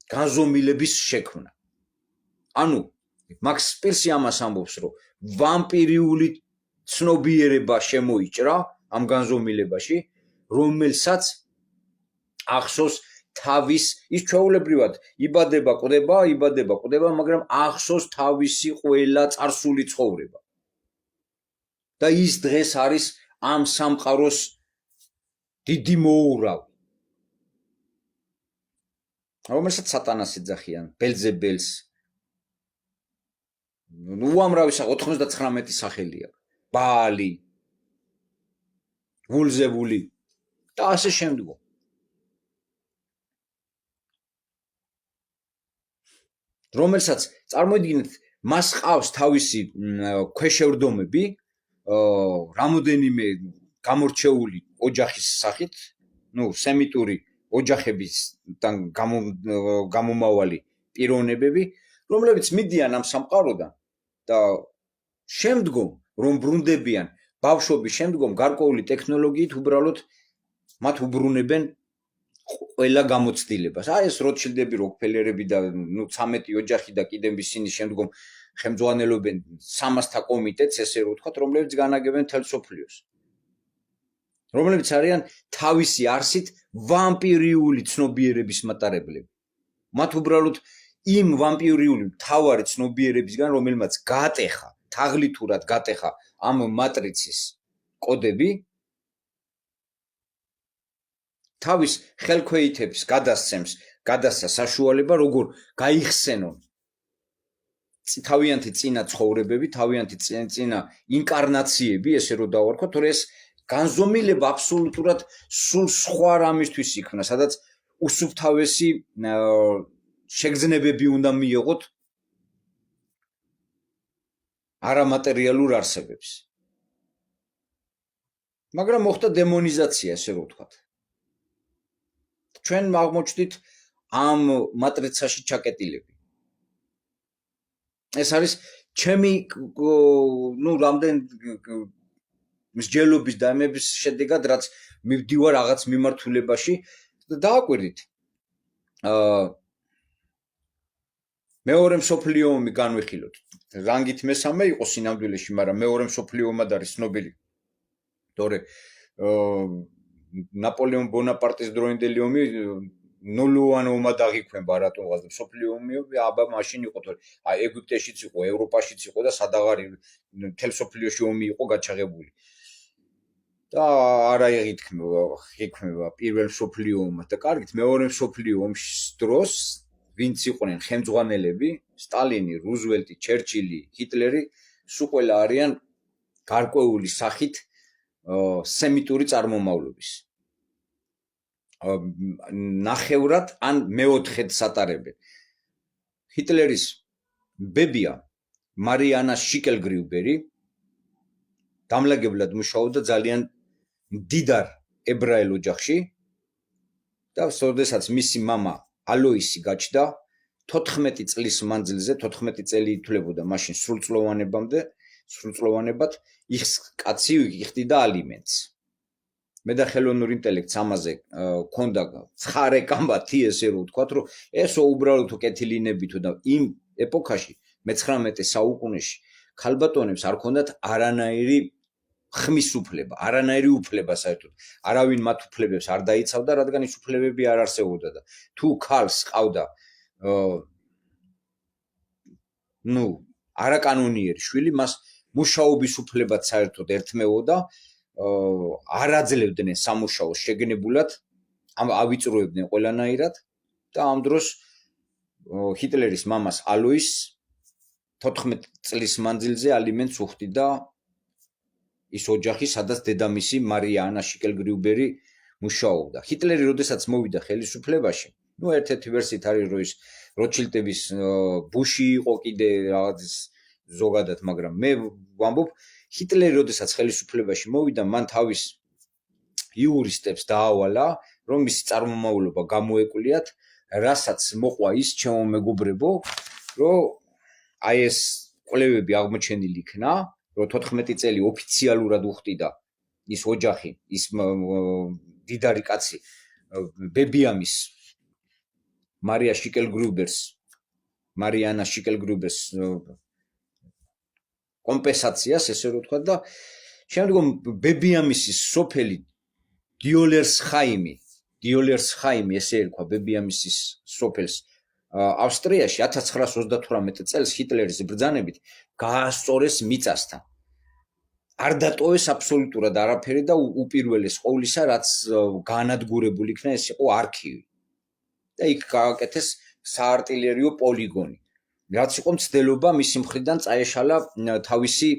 განზომილების შექმნა. ანუ მაქს სპირსი ამას ამბობს, რომ ვამპირიული ცნობიერება შემოიჭრა ამ განზომილებაში, რომელსაც ახსოვს თავის, ის ჩვეულებრივად იბადება, კვდება, მაგრამ ახსოვს თავისი ყველა წარსული ცხოვრება. და ის დღეს არის ამ სამყაროს დიდი მოურავი. რომელსაც სატანას ეძახიან, ბელზებელს. უამრავი 99 სახელი აქვს. ბაალი, ვულზებული და ასე შემდგომ. რომელსაც წარმოიდგინეთ, მას ყავს თავისი ქვეშევრდომები, რამოდენიმე გამორჩეული ოჯახის სახით, სემიტური ოჯახებისგან გამომავალი პიროვნებები, რომლებიც მიდიან ამ სამყაროდან და შემდგომ რომ ბრუნდებიან ბავშვობის შემდგომ გარკვეული ტექნოლოგიით უბრალოდ მათ უბრუნებენ ყველა გამოცდილებას. ეს როტშილდები, როკფელერები და 13 ოჯახი და კიდევ ისინი შემდგომ ხელმძღვანელობენ 300-თა კომიტეტს, ესე რომ ვთქვათ, რომლებიც განაგებენ მთელ მსოფლიოს. რომლებიც არიან თავისი არსით ვამპირიული ცნობიერების მატარებლები. მათ უბრალოდ იმ ვამპირიული მთავარი ცნობიერებისგან, რომელმაც გატეხა, თაღლითურად გატეხა ამ მატრიცის კოდები, თავის ხელქვეითებს გადასცა საშუალება, როგორ გაიხსენონ თავიანთი წინა ცხოვრებები, თავიანთი წინა ინკარნაციები, ესე რომ დავარქვათ, თორე ეს განზომილება აბსოლუტურად სულ სხვა რამისთვის იქნა, სადაც უსუფთავესი შეგრძნებები უნდა მიიღოთ არამატერიალურ არსებებს. მაგრამ მოხდა დემონიზაცია, ესე რომ ვთქვათ. ჩვენ აღმოჩნდით ამ მატრიცაში ჩაკეტილები. ეს არის ჩემი რამდენ მსჯელობის და ამების შედეგად, რაც მივდივარ რაღაც მიმართულებაში და დააკვირდით. მეორე მსოფლიო ომი განვიხილოთ. რანგით მესამე იყო სინამდვილეში, მაგრამ მეორე მსოფლიო ომად არის ცნობილი. თორე ნაპოლეონ ბონაპარტის დროინდელი ომი ნულოვან ომად აღიქვემდა რატომღაც მსოფლიო ომი აბა მაშინ იყო თორე აი ეგვიპტეშიც იყო, ევროპაშიც იყო და სადაღარი მთელ მსოფლიოში ომი იყო გაჩაღებული. და არა იღიქმება პირველ მსოფლიო ომად და კარგით მეორე მსოფლიო ომის დროს ვინც იყვნენ ხელმძღვანელები, სტალინი, რუზველტი, ჩერჩილი, ჰიტლერი, სულ ყველა არიან გარკვეული სახით სემიტური წარმომავლობის. ნახევრად ან მეოთხედს ატარებენ. ჰიტლერის ბებია მარიანა შიკელგრიუბერი დამლაგებლად მუშაობდა ძალიან მდიდარ ებრაელ ოჯახში და შესაძაც მისი мама ალოისი გაჩნდა 14 წლის მანძილზე, 14 წელი ითვლებოდა მაშინ სრულწლოვანებად, ის კაცი იხდიდა ალიმენტს. მე და ხელოვნურ ინტელექტს ამაზე ქონდა ცხარე კამბათი, ესე რომ ვთქვათ, რომ ესო უბრალოდ კეთილინები თუ და იმ ეპოქაში მე-19 საუკუნეში ქალბატონებს არ ქონდათ არანაირი ხმის უფლება, არანაირი უფლება საერთოდ. არავინ მათ უფლებებს არ დაიცავდა, რადგან ის უფლებები არ არსებობდა და თუ ქალს ყავდა არაკანონიერი შვილი, მას მუშაობის უფლებად საერთოდ ერთმეოდა, არ აძლევდნენ სამუშაოს შეგნებულად, ავიწროებდნენ ყველანაირად და ამ დროს ჰიტლერის მამას ალოის 14 წლის მანძილზე ალიმენტს უხდიდა ის ოჯახი, სადაც დედამისი მარიანა შიკელგრიუბერი მუშაობდა. ჰიტლერი როდესაც მოვიდა ხელისუფლებაში, ერთ-ერთი ვერსიით არის, რომ ის როთშილდების ბუში იყო კიდე რაღაც ზოგადად, მაგრამ მე ვამბობ, ჰიტლერი როდესაც ხელისუფლებაში მოვიდა, მან თავის იურისტებს დაავალა, რომ მისი წარმომავლობა გამოეკულიათ, რასაც მოყვა ის ჩემო მეგობრებო, რომ აი ეს კვლევები აღმოჩენილი იქნა, რომ 14 წელი ოფიციალურად უხდიდა ის ოჯახი, ის დიდარი კაცი ბებიამის მარიანა შიკელგრიუბერს კომპენსაციას, ესე რომ ვთქვა და შემდგომ ბებიამისის სოფელი დიოლერსხაიმი, ესე ერქვა ბებიამისის სოფელს ავსტრიაში 1928 წელს ჰიტლერის ბრძანებით გაასწორეს მიწასთან. არ დატოვეს აბსოლუტურად არაფერი და უპირველეს ყოვლისა, რაც განადგურებული იქნა, ეს იყო არქივი. და იქ გააკეთეს საარტილერიო პოლიგონი. რაც იყო მცდელობა მისი მხრიდან წაეშალა თავისი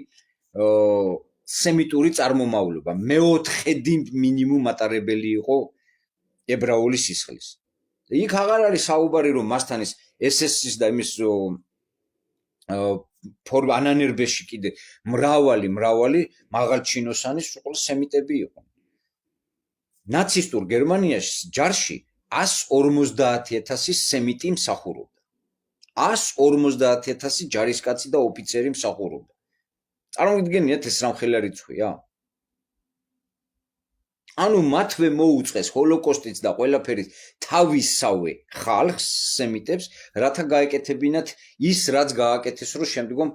სემიტური წარმომავლობა. მეოთხედი მინიმუმ ატარებელი იყო ებრაული სისხლის. იქ აღარ არის საუბარი, რომ მასთან ის SS-ის და იმის ანანერბეში კიდე მრავალი მაღალჩინოსანი სულ სემიტები იყო. ნაცისტურ გერმანიაში ჯარში 150,000 სემიტი მსახურობდა. 150,000 ჯარისკაცი და ოფიცერი მსახურობდა. წარმოგიდგენიათ ეს რამხელა რიცხვია? ანუ მათვე მოუწყეს ჰოლოკოსტიც და ყველაფერი თავისსავე ხალხს, სემიტებს, რათა გაეკეთებინათ ის, რაც გააკეთეს, რომ შემდგომ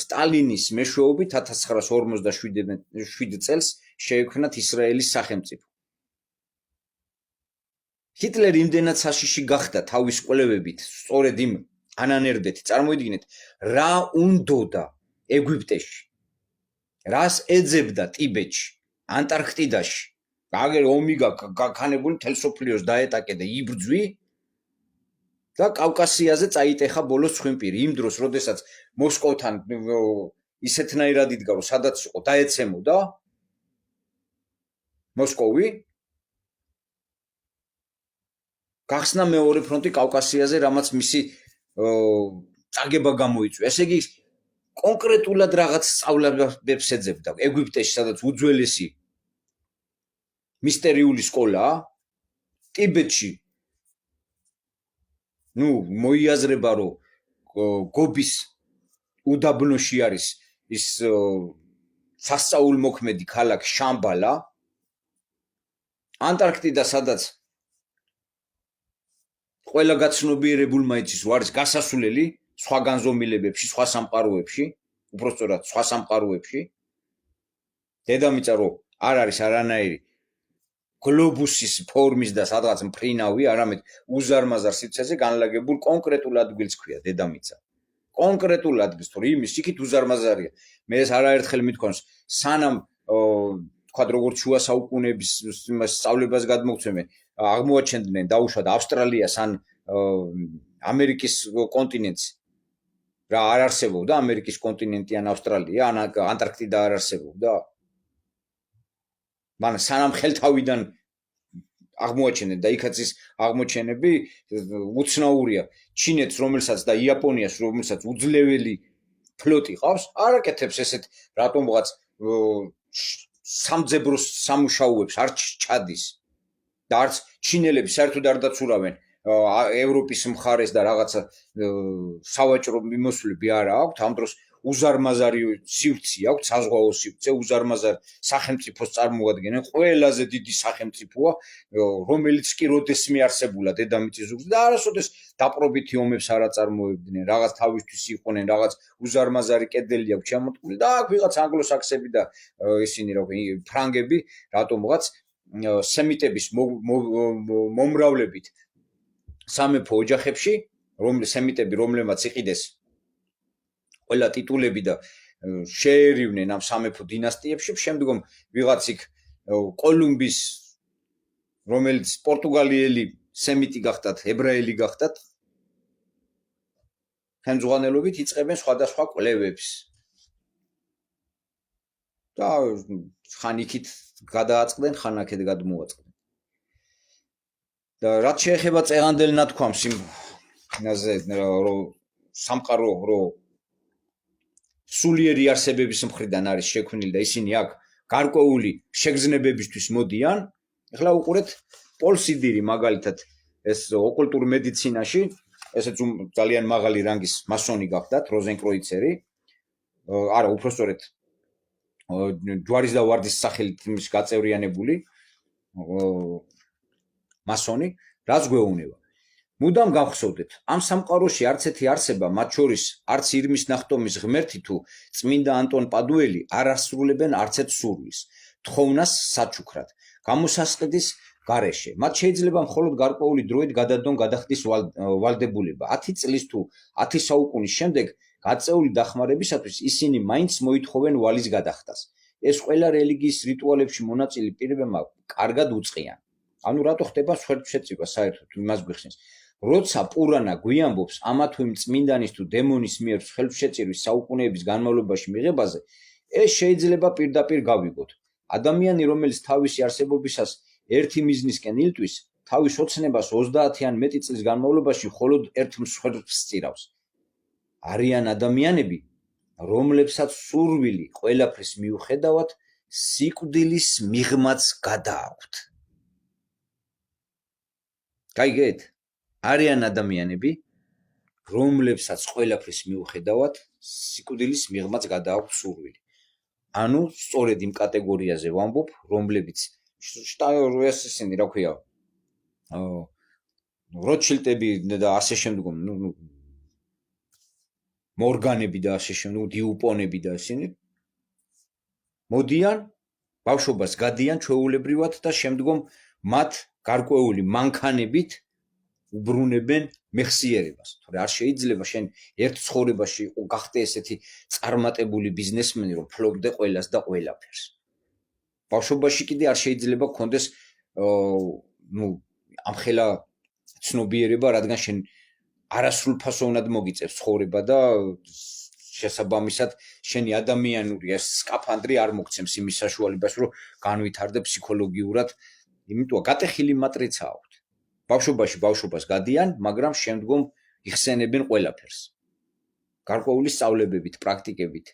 სტალინის მეშვეობით 1957 წელს შეექმნათ ისრაელის სახელმწიფო. ჰიტლერი იმდენად საშიში გახდა თავის კვლევებით, სწორედ იმ ანანერბეთი, წარმოიდგინეთ, რა უნდოდა ეგვიპტეში, რას ეძებდა ტიბეტში, ანტარქტიდაში, აგერ ომი გაქანებული მთელ მსოფლიოს დაეტაკე და იბრძვი და კავკასიაზე წაიტეხა ბოლოს ხვიმპირი. იმ დროს, როდესაც მოსკოვთან ისეთნაირად იდგა, რომ სადაც იყო დაეცემოდა მოსკოვი, გახსნა მეორე ფრონტი კავკასიაზე, რამაც მისი წაგება გამოიწვია. ესე იგი, კონკრეტულად რაღაც სწავლებს ეძებდა ეგვიპტეში, სადაც უძველესი მისტერიული სკოლაა, ტიბეტში მოიაზრება, რომ გობის უდაბნოში არის ის სასწაულმოქმედი ქალაქი შამბალა, ანტარქტიდა, სადაც ყველა გაცნობიერებულმა იცის, რომ არის გასასვლელი სხვა განზომილებებში, სხვა სამყაროებში, უпростоრად სხვა სამყაროებში. დედამიწა რომ არ არის არანაირი გლობუსის ფორმის და სადღაც მფრინავი, არამედ უზარმაზარ სივრცეზე განლაგებულ კონკრეტულ ადგილს ქვია დედამიწა. კონკრეტულ ადგილს, თორე იმის იქით უზარმაზარია. მე ეს არაერთხელ მithქვამს, სანამ თქვათ როგორც შუა საუკუნეების სწავლებას გადმოგცემენ, აღმოაჩენდნენ დაუშვათ ავსტრალიას ან ამერიკის კონტინენტს. რა არ არსებობდა ამერიკის კონტინენტი ან ავსტრალია, ან ანტარქტიდა არ არსებობდა. მაგრამ სანამ ხელთავიდან აღმოაჩენენ და იქაც ის აღმოჩენები უცნაურია. ჩინეთს, რომელსაც და იაპონიას, რომელსაც უძლეველი ფლოტი ყავს, არ აკეთებს ესეთ რატომღაც სამძებროს სამუშაოებს არ ჩადის და არც ჩინელები საერთოდ არ დაცურავენ ევროპის მხარეს და რაღაცა სავაჭრო მიმოსვლები არ აქვს. ამ დროს უზარმაზარი სივრცე აქვს, საზღვაო სივრცე, უზარმაზარი სახელმწიფოს წარმოადგენენ, ყველაზე დიდი სახელმწიფოა, რომელიც კი როდესმე არსებულა დედამიწის ზურგზე და არასოდეს დაპრობითი ომებს არ აწარმოებდნენ, რაღაც თავისთვის იყვნენ, რაღაც უზარმაზარი კედელი აქვს ჩამოტკული და აქ ვიღაც ანგლოსაქსები და ისინი რა ქვია, ფრანგები რატომღაც სემიტების მომრავლებით სამეფო ოჯახებში, სემიტები, რომლებმაც იყიდეს ყველა ტიტულები და შეერივნენ ამ სამეფო დინასტიებში, შემდგომ ვიღაც იქ კოლუმბის, რომელიც პორტუგალიელი სემიტი გახდათ, ებრაელი გახდათ, ხელმძღვანელობით იწყებენ სხვადასხვა კვლევებს. და ხან იქით გადააწყდნენ, ხან აქეთ გადმოაწყდნენ. და რაც შეეხება წეღანდელ ნათქვამს იმაზე, რომ სამყარო რომ სულიერი არსებების მხრიდან არის შექმნილი და ისინი აქ გარკვეული შეგრძნებებისთვის მოდიან. ეხლა უყურეთ პოლ სიდირი მაგალითად ეს ოკულტურ მედიცინაში, ესეც ძალიან მაღალი რანგის მასონი გახდათ, როზენკროიცერი. არა, უпростоრედ ჯვარის და ვარდის სახელით იმის გაწევრიანებული მასონი, რაც გვეუბნება. მუდამ გავხსოვდეთ, ამ სამყაროში არც ერთი არსება, მათ შორის არც ირმის ნახტომის ღმერთი თუ წმინდა ანტონ პადუელი არ ასრულებენ არც ერთ სურვილს, თხოვნას საჩუქრად, გამოსასყიდის გარეშე. მათ შეიძლება მხოლოდ გარკვეული დროით გადადონ გადახდის ვალდებულება. 10 წლის თუ 10 საუკუნის შემდეგ გაწეული დახმარებისათვის ისინი მაინც მოითხოვენ ვალის გადახდას. ეს ყველა რელიგიის რიტუალებში მონაწილე პირებმა კარგად უწყიან. ანუ რატო ხდება სვეტშეწირვა საერთოდ იმას გვიხსენს. როცა პურანა გვიამბობს ამა თუ იმ წმინდანის თუ დემონის მიერ ხელშეწირვის საუკუნეების განმავლობაში მიღებაზე, ეს შეიძლება პირდაპირ გავიგოთ. ადამიანი, რომელიც თავისი არსებობისას ერთი მიზნისკენ ილტვის, თავის ოცნებას 30 ან მეტი წლის განმავლობაში მხოლოდ ერთ მსხვერპლს სწირავს. არიან ადამიანები, რომლებსაც სურვილი ყველაფრის მიუხედავად სიკვდილის მიღმაც გადააქვთ. გაიგეთ? არიან ადამიანები, რომლებსაც ყველაფრის მიუხედავად სიკვდილის მიღმაც გადააქვთ სურვილი. ანუ სწორედ იმ კატეგორიაზე ვამბობ, რომლებიც ისინი რა ქვია, როტშილდები და ასე შემდგომ, მორგანები და ასე შემდგომ, დიუპონები და ისინი მოდიან, ბავშვობას გადიან ჩვეულებრივად და შემდგომ მათ გარკვეული მანქანებით უბრუნებენ მეხსიერებას. თორე არ შეიძლება შენ ერთ ცხოვრებაში გახდე ესეთი წარმატებული ბიზნესმენი, რომ ფლობდე ყველას და ყველაფერს. ბავშვობაში კიდე არ შეიძლება გქონდეს ამხელა ცნობიერება, რადგან შენ არასრულფასოვნად მოგიწევს ცხოვრება და შესაბამისად შენი ადამიანური ეს სკაფანდრი არ მოგცემს იმის საშუალებას, რომ განვითარდე ფსიქოლოგიურად, იმიტომ გატეხილი მატრიცა აქვთ. ბავშვობაში ბავშვობას გადიან, მაგრამ შემდგომ იხსენებენ ყველაფერს. გარკვეული სწავლებებით, პრაქტიკებით.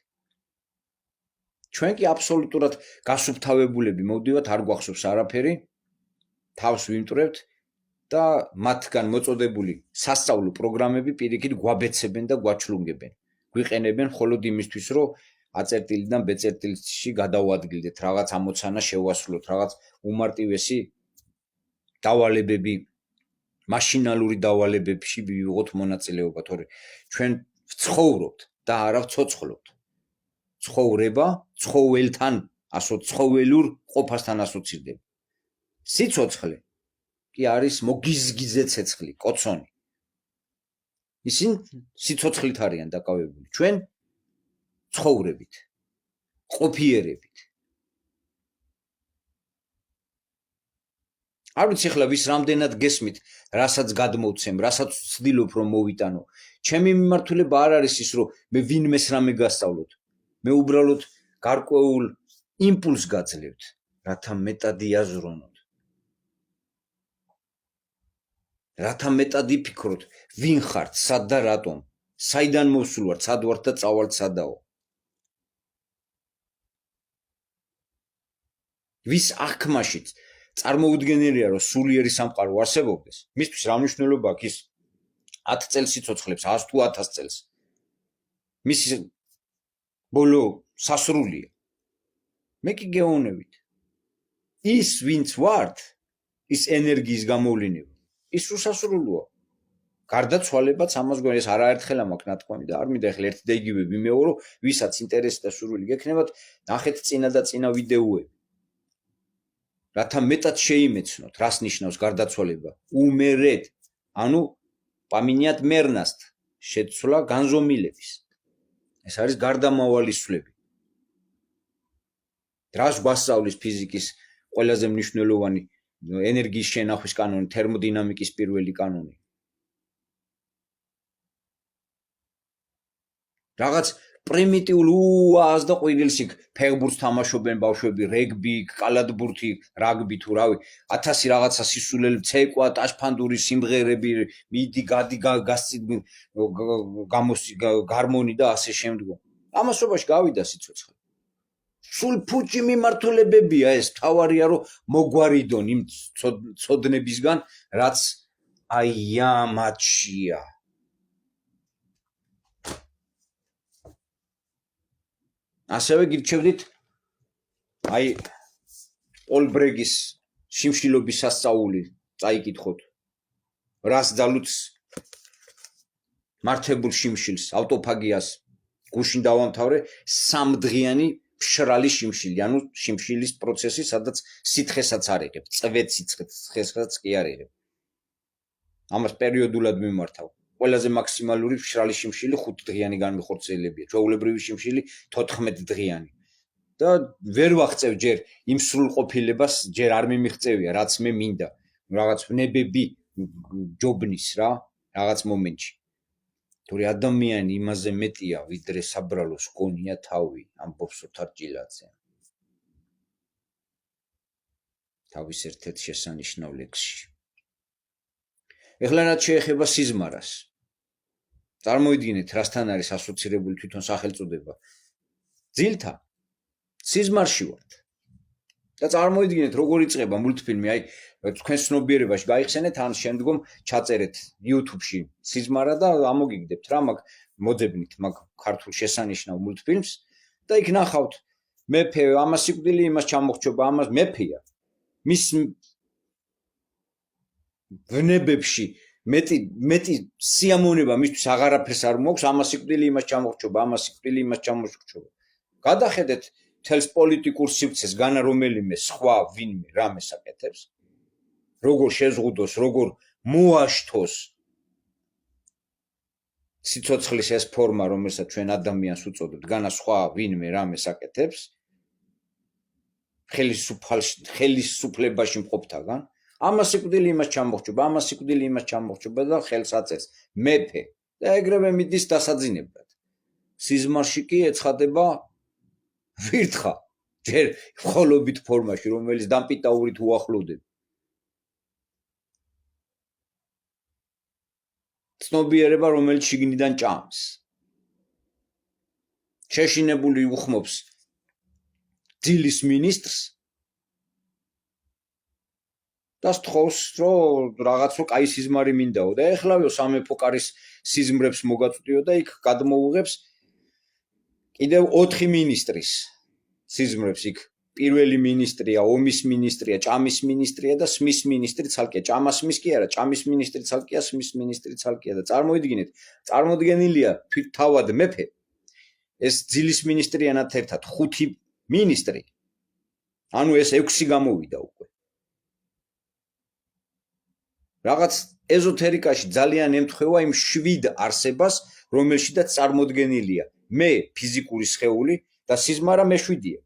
ჩვენ კი აბსოლუტურად გასუფთავებულები მოვდივართ, არ გვახსოვს არაფერი, თავს ვიმტვრევთ და მათგან მოწოდებული სასწავლო პროგრამები პირიქით გვაბეცებენ და გვაჩლუნგებენ. გვიყენებენ მხოლოდ იმისთვის, რომ A-წერტილიდან B-წერტილში გადავადგილდეთ, რაღაც ამოცანა შევასრულოთ, რაღაც უმარტივესი დავალებები, მაშინალური დავალებებში ვიღოთ მონაწილეობა, თორე ჩვენ ვცხოვრობთ და არა ვცოცხლობთ. ცხოვრება ცხოველთან, ცხოველურ ყოფასთან ასოცირდება. სიცოცხლე კი არის მოგიზგიძე ცეცხლი, კოცონი. ისინი სიცოცხლით არიან დაკავებული. ჩვენ ცხოვრებით, ყოფიერებით. არ ვიცი ახლა ვის რამდენად გესმით, რასაც გადმოვცემ, რასაც ვცდილობ რომ მოვიტანო. ჩემი მიმართულება არ არის ის, რომ მე ვინმეს რამე გასწავლოთ. მე უბრალოდ გარკვეულ იმპულს გაძლევთ, რათა მეტად იაზრონოთ. რათა მეტად იფიქროთ, ვინ ხართ, სად და რატომ, საიდან მოვსულ ვართ, სად ვართ და წავალთ სადაო. ვის აღქმაშიც წარმოუდგენელია, რომ სულიერი სამყარო არსებობდეს. მისთვის რა მნიშვნელობა აქვს ის 10 წელს სიცოცხლებს, 100 თუ 1000 წელს. მის ბოლო სასრულია. მე კი გეოვნებით. ის ვინც ვართ, ის ენერგიის გამოვლენა. ის უსასრულოა. გარდაცვალებაც ამას გვენ ეს არაერთხელა მაქვს ნათქვამი და არ მინდა ახლა ერთი და იგივე ვიმეორო, ვისაც ინტერესი და სურვილი გექნებათ, ნახეთ წინა და წინა ვიდეოები. რათა მეტად შეიმეცნოთ, რას ნიშნავს გარდაცვალება. უმერეთ, ანუ პამინიათ მერნასთ, შეცვლა განზომილების. ეს არის გარდამავალი სვლები. რას გვასწავლის ფიზიკის ყველაზე მნიშვნელოვანი ენერგიის შენახვის კანონი, თერმოდინამიკის პირველი კანონი. რაღაც პრიმიტიულ უაზ და ყვირილს იქ ფეხბურთს თამაშობენ ბავშვები, რეგბი, კალათბურთი, რაგბი თუ რავი, 1000 რაღაცა სისულელი, ცეკვა, ტაშფანდური სიმღერები, მიდი, გადი, გასცი, გარმონი და ასე შემდგომ. ამასობაში გავიდა სიცოცხლე. სულ ფუჭი მიმართულებებია ეს, თავარია რომ მოგვარიდონ იმ ცოდნებისგან, რაც აი ამათშია. ასევე გირჩევდით აი პოლ ბრეგის შიმშილობის სასწაული წაიკითხოთ. რას ძალუც მართებულ შიმშილს, ავტოფაგიას გუშინ დავამთავრე 3 დღიანი ფშრალი შიმშილი, ანუ შიმშილის პროცესი, სადაც სითხესაც არ იღებ, წვეთ სითხესაც კი არ იღებ. ამას პერიოდულად მიმართავ. ყველაზე მაქსიმალური ფშრალი შიმშილი 5 დღიანი განმეხორციელებია, ჩვეულებრივი შიმშილი 14 დღიანი. და ვერ ვაღწევ ჯერ იმ სრულყოფილებას, ჯერ არ მიმიღწევია, რაც მე მინდა. რაღაც ვნებები ჯობნის რა, რაღაც მომენტში. თორე ადამიანი იმაზე მეტია, ვიდრე საბრალოს გონია თავი, ამბობს ოთარ ჭილაძე. თავის ერთ-ერთ შესანიშნავ ლექსში. ეხლა რაც შეეხება სიზმარას. წარმოიდგინეთ, რასთან არის ასოცირებული თვითონ სახელწოდება. ძილთან სიზმარში ვართ. და წარმოიდგინეთ, როგორ იწყება მულტფილმი, აი თქვენ ცნობიერებაში გაიხსენეთ, ან შემდგომ ჩაწერეთ YouTube-ში სიზმარა და ამოგიგდებთ რა, მაგ მოძებნით მაგ ქართულ შესანიშნავ მულტფილმს და იქ ნახავთ მეფე, ამას სიკვდილი, იმას ჩამოხრჩობა, ამას მეფეა. მის ვნებებში მეტი სიამოვნება მისთვის აღარაფერს არ მოაქვს, ამას სიკვდილი, იმას ჩამოხრჩობა, ამას სიკვდილი, იმას ჩამოხრჩობა. გადახედეთ თელს პოლიტიკურ სივრცეს განა რომელიმე სხვა ვინმე რამეს აკეთებს, როგორ შეზღუდოს, როგორ მოაშთოს სიცოცხლის ეს ფორმა, რომელსაც ჩვენ ადამიანს უწოდებთ, განა სხვა ვინმე რამეს აკეთებს, ხელისუფლებაში მყოფთაგან, ამას სიკვდილი, იმას ჩამოხრჩობა, ამას სიკვდილი, იმას ჩამოხრჩობა და ხელს აწევს მეფე და ეგრევე მიდის დასაძინებლად. სიზმარში კი ეცხადება ვირთხა, ჯერ მხოლობით ფორმაში, რომელიც დამპიტაურით უახლოვდება. ცნობიერება, რომელიც შიგნიდან ჭამს. შეშინებული უხმობს ძილის მინისტრს და სთხოვს, რომ რაღაც რო კაი სიზმარი მინდაო და ეხლავეო სამეფო კარის სიზმრებს მოგაწვდიო და იქ გადმოუღებს კიდევ 4 მინისტრის სიზმრებს იქ პირველი მინისტრია, ომის მინისტრია, ჭამის მინისტრია და სმის მინისტრი ცალკეა. ჭამასმის კი არა, ჭამის მინისტრი ცალკეა, სმის მინისტრი ცალკეა და წარმოიდგინეთ, წარმოდგენილია თვით თავად მეფე ეს ძილის მინისტრიანად ერთად 5 მინისტრი. ანუ ეს 6 გამოვიდა უკვე. რაღაც ეზოთერიკაში ძალიან ემთხვევა იმ 7 არსებას, რომელშიც წარმოდგენილია მე ფიზიკური სხეული და სიზმარა მე-7-ია.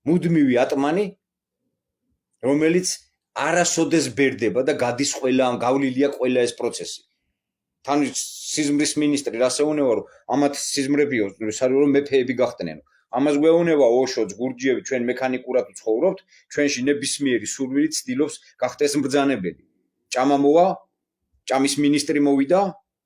მუდმივი ატმანი, რომელიც არასოდეს ბერდება და გადის გავლილია ყველა ეს პროცესი. თან სიზმრის მინისტრი რასეუნება, რომ ამათ სიზმრებიო, რომ მეფეები გახდნენ. ამას გვეუბნება ოშოც, გურჯიევი, ჩვენ მექანიკურად ვცხოვრობთ, ჩვენში ნებისმიერი სურვილი ცდილობს გახდეს მბრძანებელი. ჭამა მოვა, ჭამის მინისტრი მოვიდა,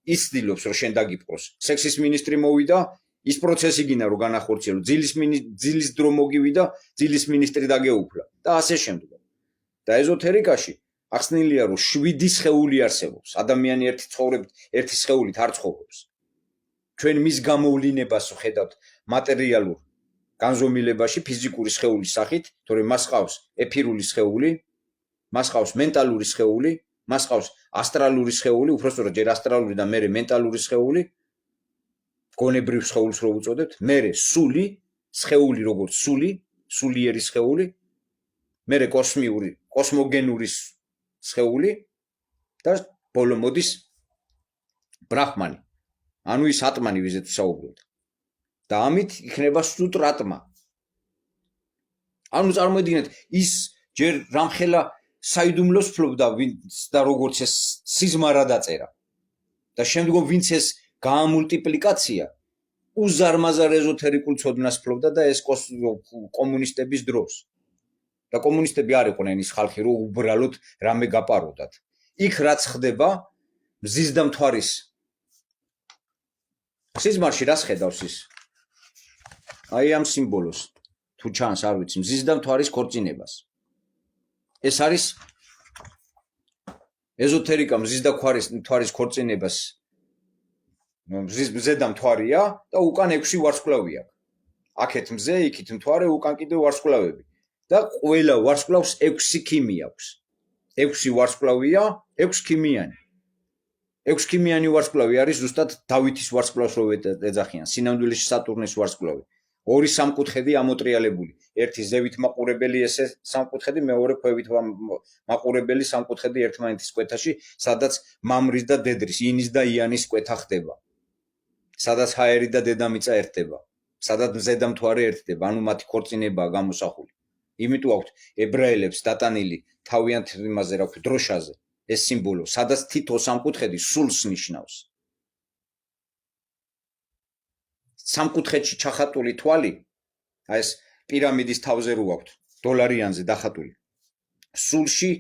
ის ცდილობს რომ შენ დაგიპყროს. სექსის მინისტრი მოვიდა, ის პროცესი გინდა რომ განახორციელო. ძილის დრო მოგივიდა, ძილის მინისტრი დაგეუფლა და ასე შემდეგ. და ეზოთერიკაში ახსნილია რომ 7 სხეული არსებობს. ადამიანი ერთი სხეულით არ ცხოვრობს. ჩვენ მის გამოვლინებას ვხედავთ მატერიალურ განზომილებაში ფიზიკური სხეულის სახით, თორემ მას ყავს ეფირული სხეული, მას ყავს მენტალური სხეული, მას ყავს ასტრალური სხეული, უბრალოდ ჯერ ასტრალური და მერე მენტალური სხეული, გონებრივ სხეულს რო უწოდებთ, მერე სული, სხეული როგორც სულიერი სხეული, მერე კოსმოგენური სხეული და ბოლო მოდის ბრაჰმანი. ანუ ის ატმანი, ვიზეთ ვსაუბრობთ. და ამით იქნება სუტრატმა. ანუ წარმოიდგინეთ, ის ჯერ რამხელა საიდუმლოს ფლობდა და როგორც ეს სიზმარა დაწერა. და შემდგომ ვინც ეს გაამულტიპლიკაცია უზარმაზარ ეზოთერიკულ ცოდნას ფლობდა და ეს კომუნისტების დროს. და კომუნისტები არ იყვნენ ის ხალხი, რომ უბრალოდ რამე გაპაროდათ. იქ რაც ხდება, მზის და მთვარის სიზმარში რას ხედავს ის? აი ამ სიმბოლოს თუ ჩანს, არ ვიცი, მზის და მთვარის ქორწინებას. ეს არის ეზოთერიკა მზის და მთვარის ქორწინებას. მზე და მთვარია და უკან 6 ვარსკვლავი აქვს. აქეთ მზე, იქით მთვარე, უკან კიდევ ვარსკვლავები. და ყველა ვარსკვლავს 6 ქიმი აქვს. 6 ვარსკვლავია, 6 ქიმიანი. 6 ქიმიანი ვარსკვლავი არის ზუსტად დავითის ვარსკვლავს რო ეძახიან, სინამდვილეში სატურნის ვარსკვლავი. 2 სამკუთხედი ამოტრიალებული. ერთი ზევით მაყურებელი ესე სამკუთხედი, მეორე ქვევით მაყურებელი სამკუთხედი ერთმანეთის კვეთაში, სადაც მამრის და დედრის, ინის და იანის კვეთა ხდება. სადაც ჰაერი და დედამიწა ერთდება. სადაც მზე და მთვარე ერთდება, ანუ მათი ქორწინებაა გამოსახული. იმიტომ აქვთ ებრაელებს დატანილი თავიანთ იმაზე, რა ვთქვი, დროშაზე ეს სიმბოლო, სადაც თითო სამკუთხედი სულს ნიშნავს. სამკუთხედში ჩახატული თვალი, აი ეს პირამიდის თავზე რო აქვთ, დოლარიანზე დახატული. სულში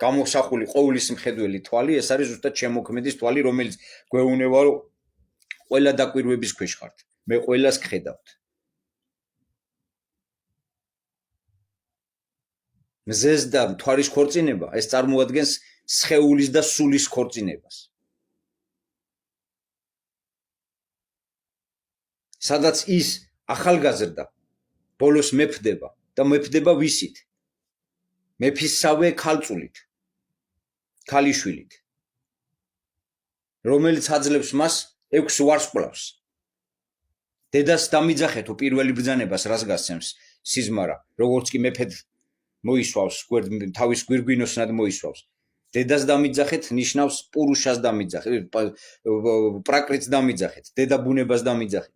გამოსახული ყოვლის მხედველი თვალი, ეს არის ზუსტად შემოქმედის თვალი, რომელიც გვეუბნება, რომ ყველა დაკვირვების ქვეშ ხართ. მე ყველას გხედავთ. მზეს და მთვარის ქორწინება, ეს წარმოადგენს სხეულის და სულის ქორწინებას. სადაც ის ახალგაზრდა ბოლოს მეფდება და მეფდება ვისით? მეფისსავე ქალწულით, ქალიშვილით, რომელიც აძლევს მას 6 ვარსკვლავს. დედას დამიძახეთო პირველი ბრძანებას რას გასცემს სიზმარა, როგორც კი მეფედ მოისვავს, თავის გვირგვინოსნად მოისვავს. დედას დამიძახეთ ნიშნავს პურუშას დამიძახეთ, პრაკრიტს დამიძახეთ, დედა ბუნებას დამიძახეთ.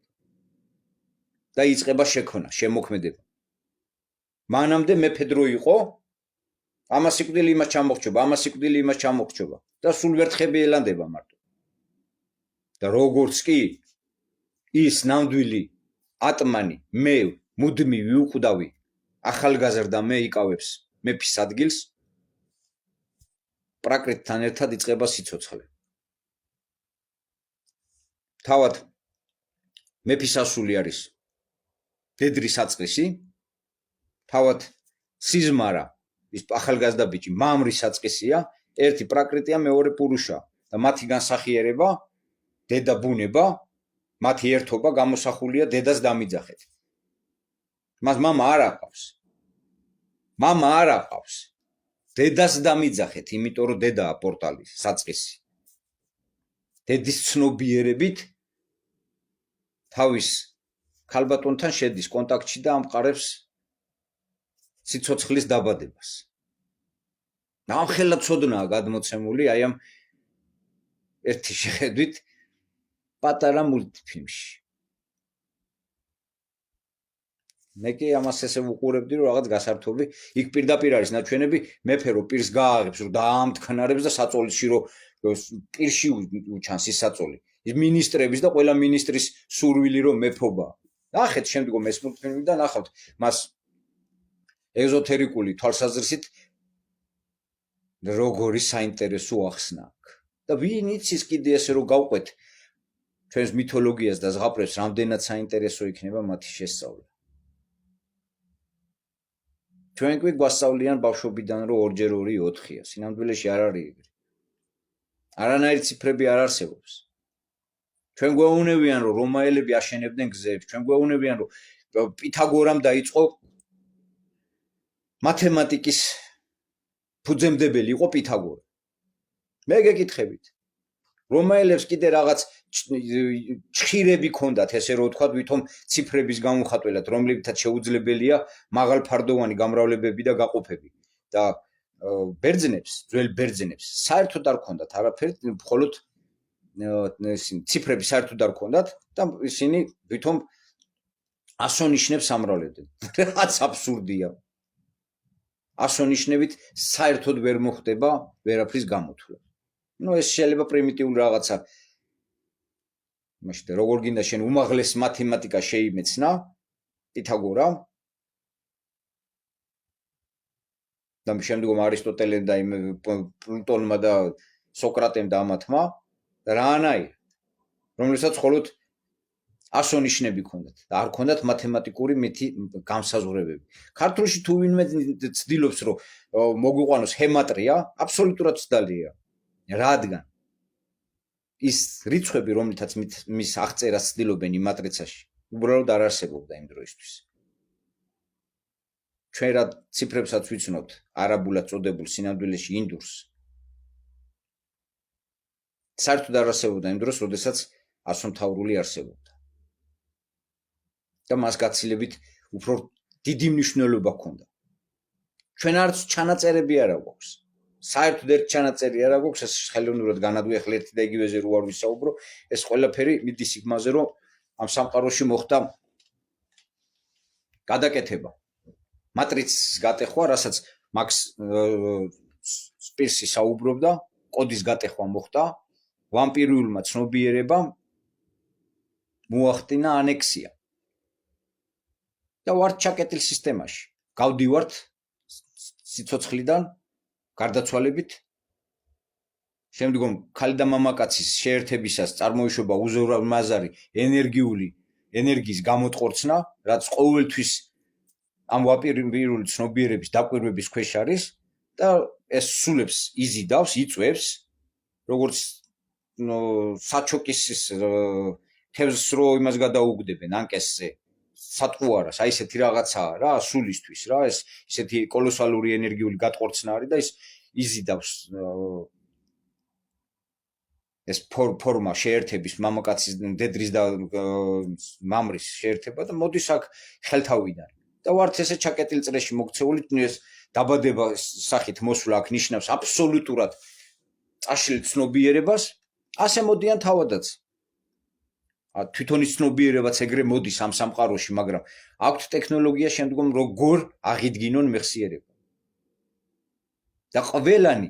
და იწყება შექმნა, შემოქმედება. მანამდე მეფე დრო იყო, ამას სიკვდილი იმას ჩამოხრჩობა, ამას სიკვდილი იმას ჩამოხრჩობა და სულ ვერთხები ელანდება მარტო. და როგორც კი ის ნამდვილი ატმანი, მე მუდმივი უკვდავი ახალგაზრდა მე იკავებს მეფის ადგილს, პრაკრიტთან ერთად იწყება სიცოცხლე. თავად მეფისასული არის დედრი საწყისი, თავად სიზმარა ის ახალგაზრდა ბიჭი მამრის საწყისია, ერთი პრაკრიტია, მეორე პურუშა და მათი განსახიერება, დედა ბუნება, მათი ერთობა გამოსახულია დედას დამიძახეთ. მას მამა არ აყავს. მამა არ აყავს. დედას დამიძახეთ, იმიტომ რომ დედაა პორტალი, საწყისი. დედის ცნობიერებით თავის ქალბატონთან შედის კონტაქტში და ამყარებს სიცოცხლის დაბადებას. ნამხელად ცოდნაა გადმოცემული აი ამ ერთი შეხედვით პატარა მულტიფილმში. მე კი ამას ესე ვუყურებდი, რომ რაღაც გასართობი, იქ პირდაპირ არის ნაჩვენები, მეფე რო პირს გააღებს, რომ დაამტკნარებს და საწოლში რო პირში უჩანს ის საწოლი. ის მინისტრების და ყველა მინისტრის სურვილი რომ მეფობა. ნახეთ შემდგომ ეს მულტიფილმი და ნახავთ მას ეზოთერიკული თვალსაზრისით როგორი საინტერესო ახსნა აქვს. და ვინ იცის კიდე ესე რომ გავყვეთ ჩვენს მითოლოგიას და ზღაპრებს, რამდენად საინტერესო იქნება მათი შესწავლა. ჩვენ კი გვასწავლიან ბავშვობიდან რომ 2x2 4-ია. სინამდვილეში არ არის ეგრე. არანაირი ციფრები არ არსებობს. ჩვენ გვეუბნებიან რომ რომაელები აშენებდნენ გზებს, ჩვენ გვეუბნებიან რომ პითაგორამ დაიწყო მათემატიკის ფუძემდებელი იყო პითაგორა. მე გეკითხებით. რომაელებს კიდე რაღაც ჩხირები ქონდათ, ესე რომ ვთქვათ, ვითომ ციფრების გამოხატველად, რომლებითაც შეუძლებელია მაღალფარდოვანი გამრავლებები და გაყოფები. და ბერძნებს, ძველ ბერძნებს საერთოდ არ ქონდათ არაფერი, მხოლოდ ციფრები საერთოდ არ ქონდათ და ისინი ვითომ ასონიშნებს ამრავლებდნენ. რაც აბსურდია. ასონიშნებით საერთოდ ვერ მოხდება ვერაფრის გამოთვლა. ეს შეიძლება პრიმიტიული რაღაცა. მაშინ როგორ გინდა შენ უმაღლეს მათემატიკა შეიმეცნა პითაგორა და შემდგომ არისტოტელემ და პლუტონმა და სოკრატემ და ამათმა რანაირად რომელსაც მხოლოდ ასონიშნები ქონდათ და არ ქონდათ მათემატიკური მეტი გამსაზღვრებები. ქართულში თუ ვინმე ცდილობს რომ მოგვიყვანოს ჰემატრია, აბსოლუტურად ცდალია. რადგან ის რიცხვები, რომლითაც მის აღწერას ცდილობენ იმ მატრიცაში, უბრალოდ არ არსებობდა იმ დროისთვის. ჩვენ რა ციფრებსაც ვიცნობთ არაბულად წოდებულ სინამდვილეში ინდურს. საერთოდ არ არსებობდა იმ დროს, როდესაც ასომთავრული არსებობდა. და მას გაცილებით უფრო დიდი მნიშვნელობა ჰქონდა. ჩვენ არც ჩანაწერები არ აქვს. საერთოდ ერთ ჩანაწერი არ აქვს, ეს ხელოვნურად განადვი ახლა ერთი და იგივეზე რო არ ვისაუბრო, ეს ყველაფერი მიდის იმაზე, რომ ამ სამყაროში მოხდა გადაკეთება. მატრიცის გატეხვა, რასაც მაქს სპირსი საუბრობდა, კოდის გატეხვა მოხდა, ვამპირიულმა ცნობიერებამ მოახდინა ანექსია. და ვართ ჩაკეტილ სისტემაში. გავდივართ სიცოცხლიდან გარდაცვალებით. შემდგომ ქალი და მამაკაცის შეერთებისას წარმოიშვება უზარმაზარი ენერგიის გამოტყორცნა, რაც ყოველთვის ამ ვამპირიული ცნობიერების დაკვირვების ქვეშ არის და ეს სულებს იზიდავს, იწვევს, როგორც საჩოკის თევზს რო იმას გადაუგდებენ ანკესზე. სატყუარას, აი ესეთი რაღაცაა რა, სულისთვის რა, ეს ისეთი კოლოსალური ენერგიული გატყორცნა არის და ის იზიდავს ეს ფორმა შეერთების მამაკაცის დედრის და მამრის შეერთება და მოდის აქ ხელთავიდან. და ვართ ესე ჩაკეტილ წრეში მოქცეული, ეს დაბადება სახით მოსვლა აქ ნიშნავს აბსოლუტურად წაშლილ ცნობიერებას, ასე მოდიან თავადაც. თვითონ ის ცნობიერებაც ეგრე მოდის ამ სამყაროში, მაგრამ აქვთ ტექნოლოგია შემდგომ როგორ აღიდგინონ მეხსიერება. და ყველანი,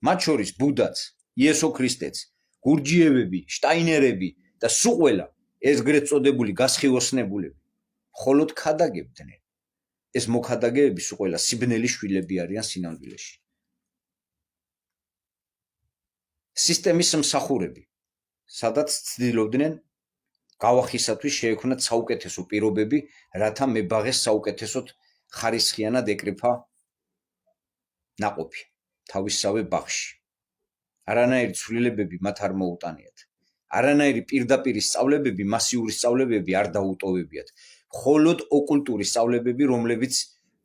მათ შორის ბუდაც, იესო ქრისტეც, გურჯიევები, შტაინერები და სულ ყველა ეგრეთ წოდებული გასხივოსნებულები მხოლოდ ქადაგებდნენ. ეს მოქადაგეები სულ ყველა სიბნელი შვილები არიან სინამდვილეში. სისტემის მსახურები. სადაც ცდილობდნენ გავახისათვის შეექმნათ საუკეთესო პირობები, რათა მებაღეს საუკეთესოდ ხარისხიანად ეკრიფა ნაყოფი თავისსავე ბაღში. არანაირი ცვლილებები მათ არ მოუტანიათ. არანაირი პირდაპირი სწავლებები, მასიური სწავლებები არ დაუტოვებიათ. მხოლოდ ოკულტური სწავლებები, რომლებიც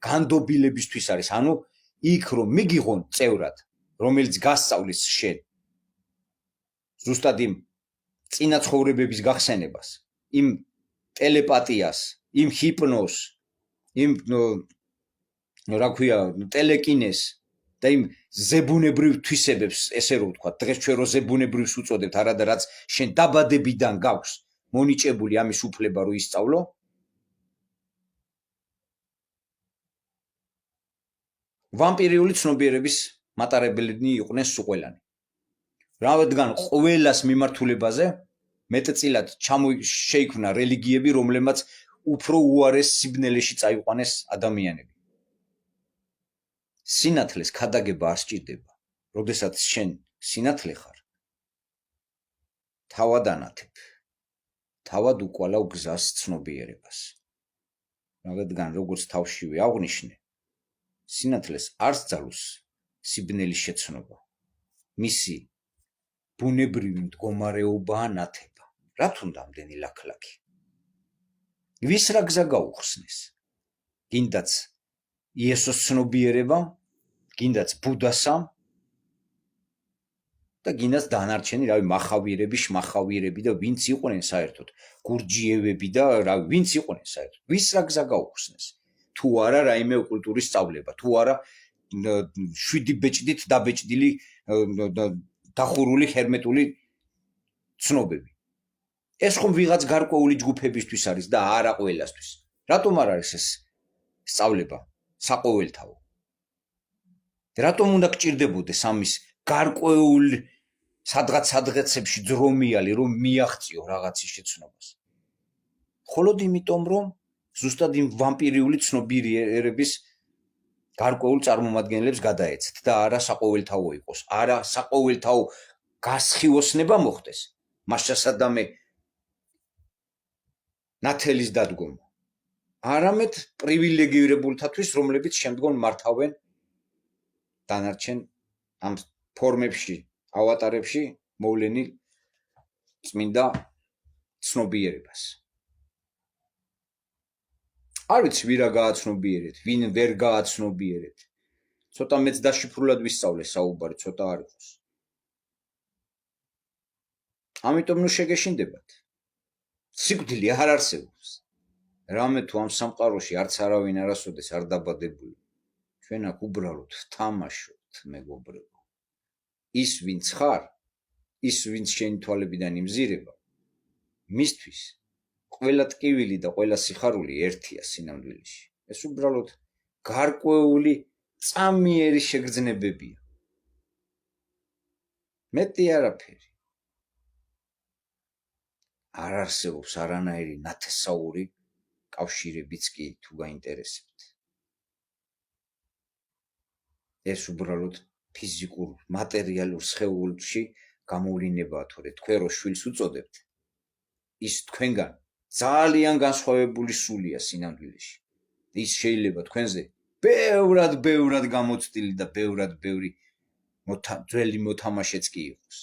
განდობილებისთვის არის, ანუ იქ რომ მიგიღონ წევრად, რომელიც გასწავლის შენ ზუსტად იმ წინა ცხოვრებების გახსენებას, იმ ტელეპათიას, იმ ჰიპნოზს, იმ რა ქვია, ტელეკინეს და იმ ზებუნებრივ თვისებებს, ესე რომ ვთქვა, დღეს ჩვენ რო ზებუნებრივს უწოდებთ, არადა რაც შენ დაბადებიდან გაქვს მონიჭებული ამის უფლება რო ისწავლო, ვამპირიული ცნობიერების მატარებლები იყვნენ სუყველანი. რადგან ყველას მიმართულებაზე მეტწილად შეიქმნა რელიგიები, რომლებმაც უფრო უარეს სიბნელეში წაიყვანეს ადამიანები. სინათლეს ქადაგება არ სჭირდება. როდესაც შენ სინათლე ხარ, თავად ანათებ. თავად უკვალავ გზას ცნობიერებას. რადგან როგორც თავშივე აღნიშნე, სინათლეს არ სძალოს სიბნელის შეცნობა. მისი ბუნებრივი მდგომარეობაა ნათება. რა თუნდა ამდენი ლაქლაკი? ვის რა გზა გაუხსნეს? გინდაც იესოს ცნობიერება, გინდაც ბუდასამ და გინდაც დანარჩენი, რავი, მახავირები, შმახავირები და ვინც იყვნენ საერთოდ, გურჯიევები და რავი, ვინც იყვნენ საერთოდ. ვის რა გზა გაუხსნეს? თუ არა რაიმე ოკულტურის სწავლება, თუ არა 7 ბეჭდით დაბეჭდილი დახურული ჰერმეტული ცნობები. ეს ხომ ვიღაც გარკვეული ჯგუფებისთვის არის და არა ყველასთვის. რატომ არ არის ეს სწავლება საყოველთაო? რატომ უნდა გჭირდებოდეს ამის გარკვეულ სადღაცებში ძრომიალი, რომ მიაღწიო რაღაცის შეცნობას? მხოლოდ იმიტომ, რომ ზუსტად იმ ვამპირიული ცნობიერების გარკვეულ წარმომადგენლებს გადაეცეთ და არა საყოველთაო იყოს, არა საყოველთაო გასხივოსნება მოხდეს, მას შესადამე ნათელის დადგომა. არამედ პრივილეგირებულთათვის, რომლებიც შემდგომ მართავენ დანარჩენ ამ ფორმებში, ავატარებში მოვლენილ წმინდა ცნობიერებას. არ ვიცი ვირა გააცნობიერეთ, ვინ ვერ გააცნობიერეთ. ცოტა მეც დაშიფრულად ვისწავლე საუბარი, ცოტა არ იყოს. ამიტომ ნუ შეგეშინდებათ. სიკვდილი არ არსებობს. რამე თუ ამ სამყაროში არც არავინ არასოდეს არ დაბადებული. ჩვენ აქ უბრალოდ ვთამაშობთ, მეგობრებო. ის ვინც ხარ, ის ვინც შენი თვალებიდან იმზირება, მისთვის ყველა ტკივილი და ყველა სიხარული ერთია სინამდვილეში. ეს უბრალოდ გარკვეული წამიერი შეგრძნებებია. მეტი არაფერი. არ არსებობს არანაირი ნათესაური კავშირებიც კი თუ გაინტერესებთ. ეს უბრალოდ ფიზიკურ, მატერიალურ სხეულში გამოვლინებაა, თორე თქვენ რო შვილს უწოდებთ, ის თქვენგან ძალიან განსხვავებული სულია სინამდვილეში. ის შეიძლება თქვენზე ბევრად გამოცდილი და ბევრად ბევრი ძველი მოთამაშეც კი იყოს.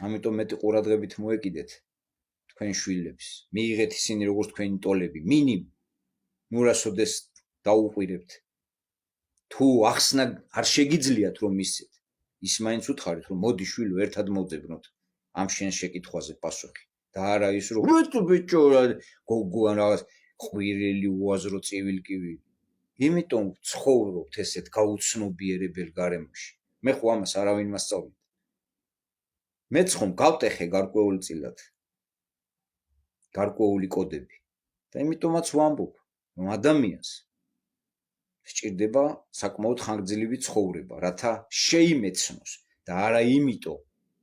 ამიტომ მეტი ყურადღებით მოეკიდეთ თქვენ შვილებს. მიიღეთ ისინი როგორც თქვენი ტოლები, მინიმუმ. ნუ რასოდეს დაუყვირებთ. თუ ახსნა არ შეგიძლიათ რომ ისეთ, ის მაინც უთხარით რომ მოდი შვილო ერთად მოძებნოთ ამ შენ შეკითხვაზე პასუხი. და არა ის რომ ბიჭო გოგო ან რაღაც ყვირელი უაზრო ცივილკივი. იმიტომ ცხოვრობთ ესეთ გაუცნობიერებელ გარემოში. მე ხო ამას არავინ მასწავლეთ. მეც ხომ გავტეხე გარკვეულწილად გარკვეული კოდები და იმიტომაც ვამბობ, რომ ადამიანს სჭირდება საკმაოდ ხანგრძლივი ცხოვრება, რათა შეიმეცნოს და არა იმიტომ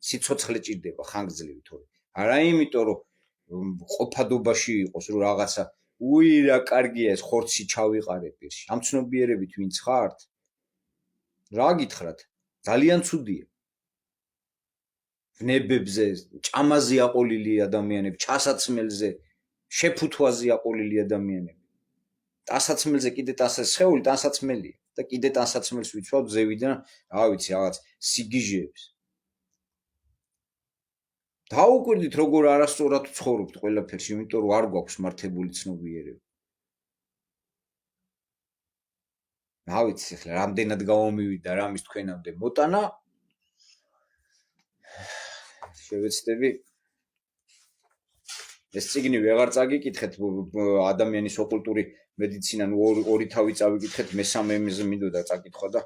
სიცოცხლე ჭირდება ხანგრძლივი, თორე არა იმიტომ რომ ყოფადობაში იყოს, რომ რაღაცა უი რა კარგია ეს ხორცი ჩავიყარე პირში. ამ ცნობიერებით ვინც ხართ? რა გითხრათ? ძალიან ცუდია. ვნებებზე, ჭამაზე აყოლილი ადამიანები, ჩასაცმელზე, შეფუთვაზე აყოლილი ადამიანები. ტანსაცმელზე კიდე სხეული ტანსაცმელია და კიდე ტანსაცმელს ვიცვავთ ზევიდან, რა ვიცი, რაღაც სიგიჟეებს. დაუკვირდით როგორ არასწორად ცხოვრობთ ყველაფერში, იმიტომ რომ არ გვაქვს მართებული ცნობიერება. რა ვიცი, ახლა რამდენად გამომივიდა რამის თქვენამდე მოტანა. შევეცდები ეს წიგნი ვეღარ წაგიკითხეთ ადამიანის ოკულტური მედიცინა, ორი თავი წავიკითხეთ, მესამე იმაზე მინდოდა წაკითხვა და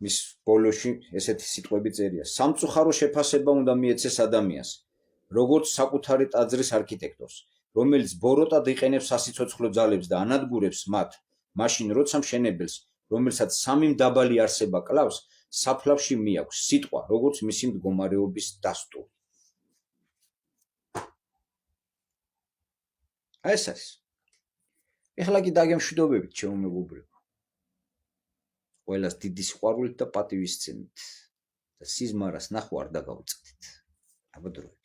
მის ბოლოში ესეთი სიტყვები წერია: სამწუხარო შეფასება უნდა მიეცეს ადამიანს, როგორც საკუთარი ტაძრის არქიტექტორს, რომელიც ბოროტად იყენებს სასიცოცხლო ძალებს და ანადგურებს მათ, მაშინ როცა მშენებელს, რომელსაც სამი მდაბალი არსება კლავს, საფლავში მიაქვს სიტყვა, როგორც მისი მდგომარეობის დასტური. ეს არის. ეხლა კი დაგემშვიდობებით, ჩემო მეგობრებო. ყველას დიდი სიყვარულით და პატივისცემით და სიზმარას ნახვა არ დაგავწდით. აბა დროებით.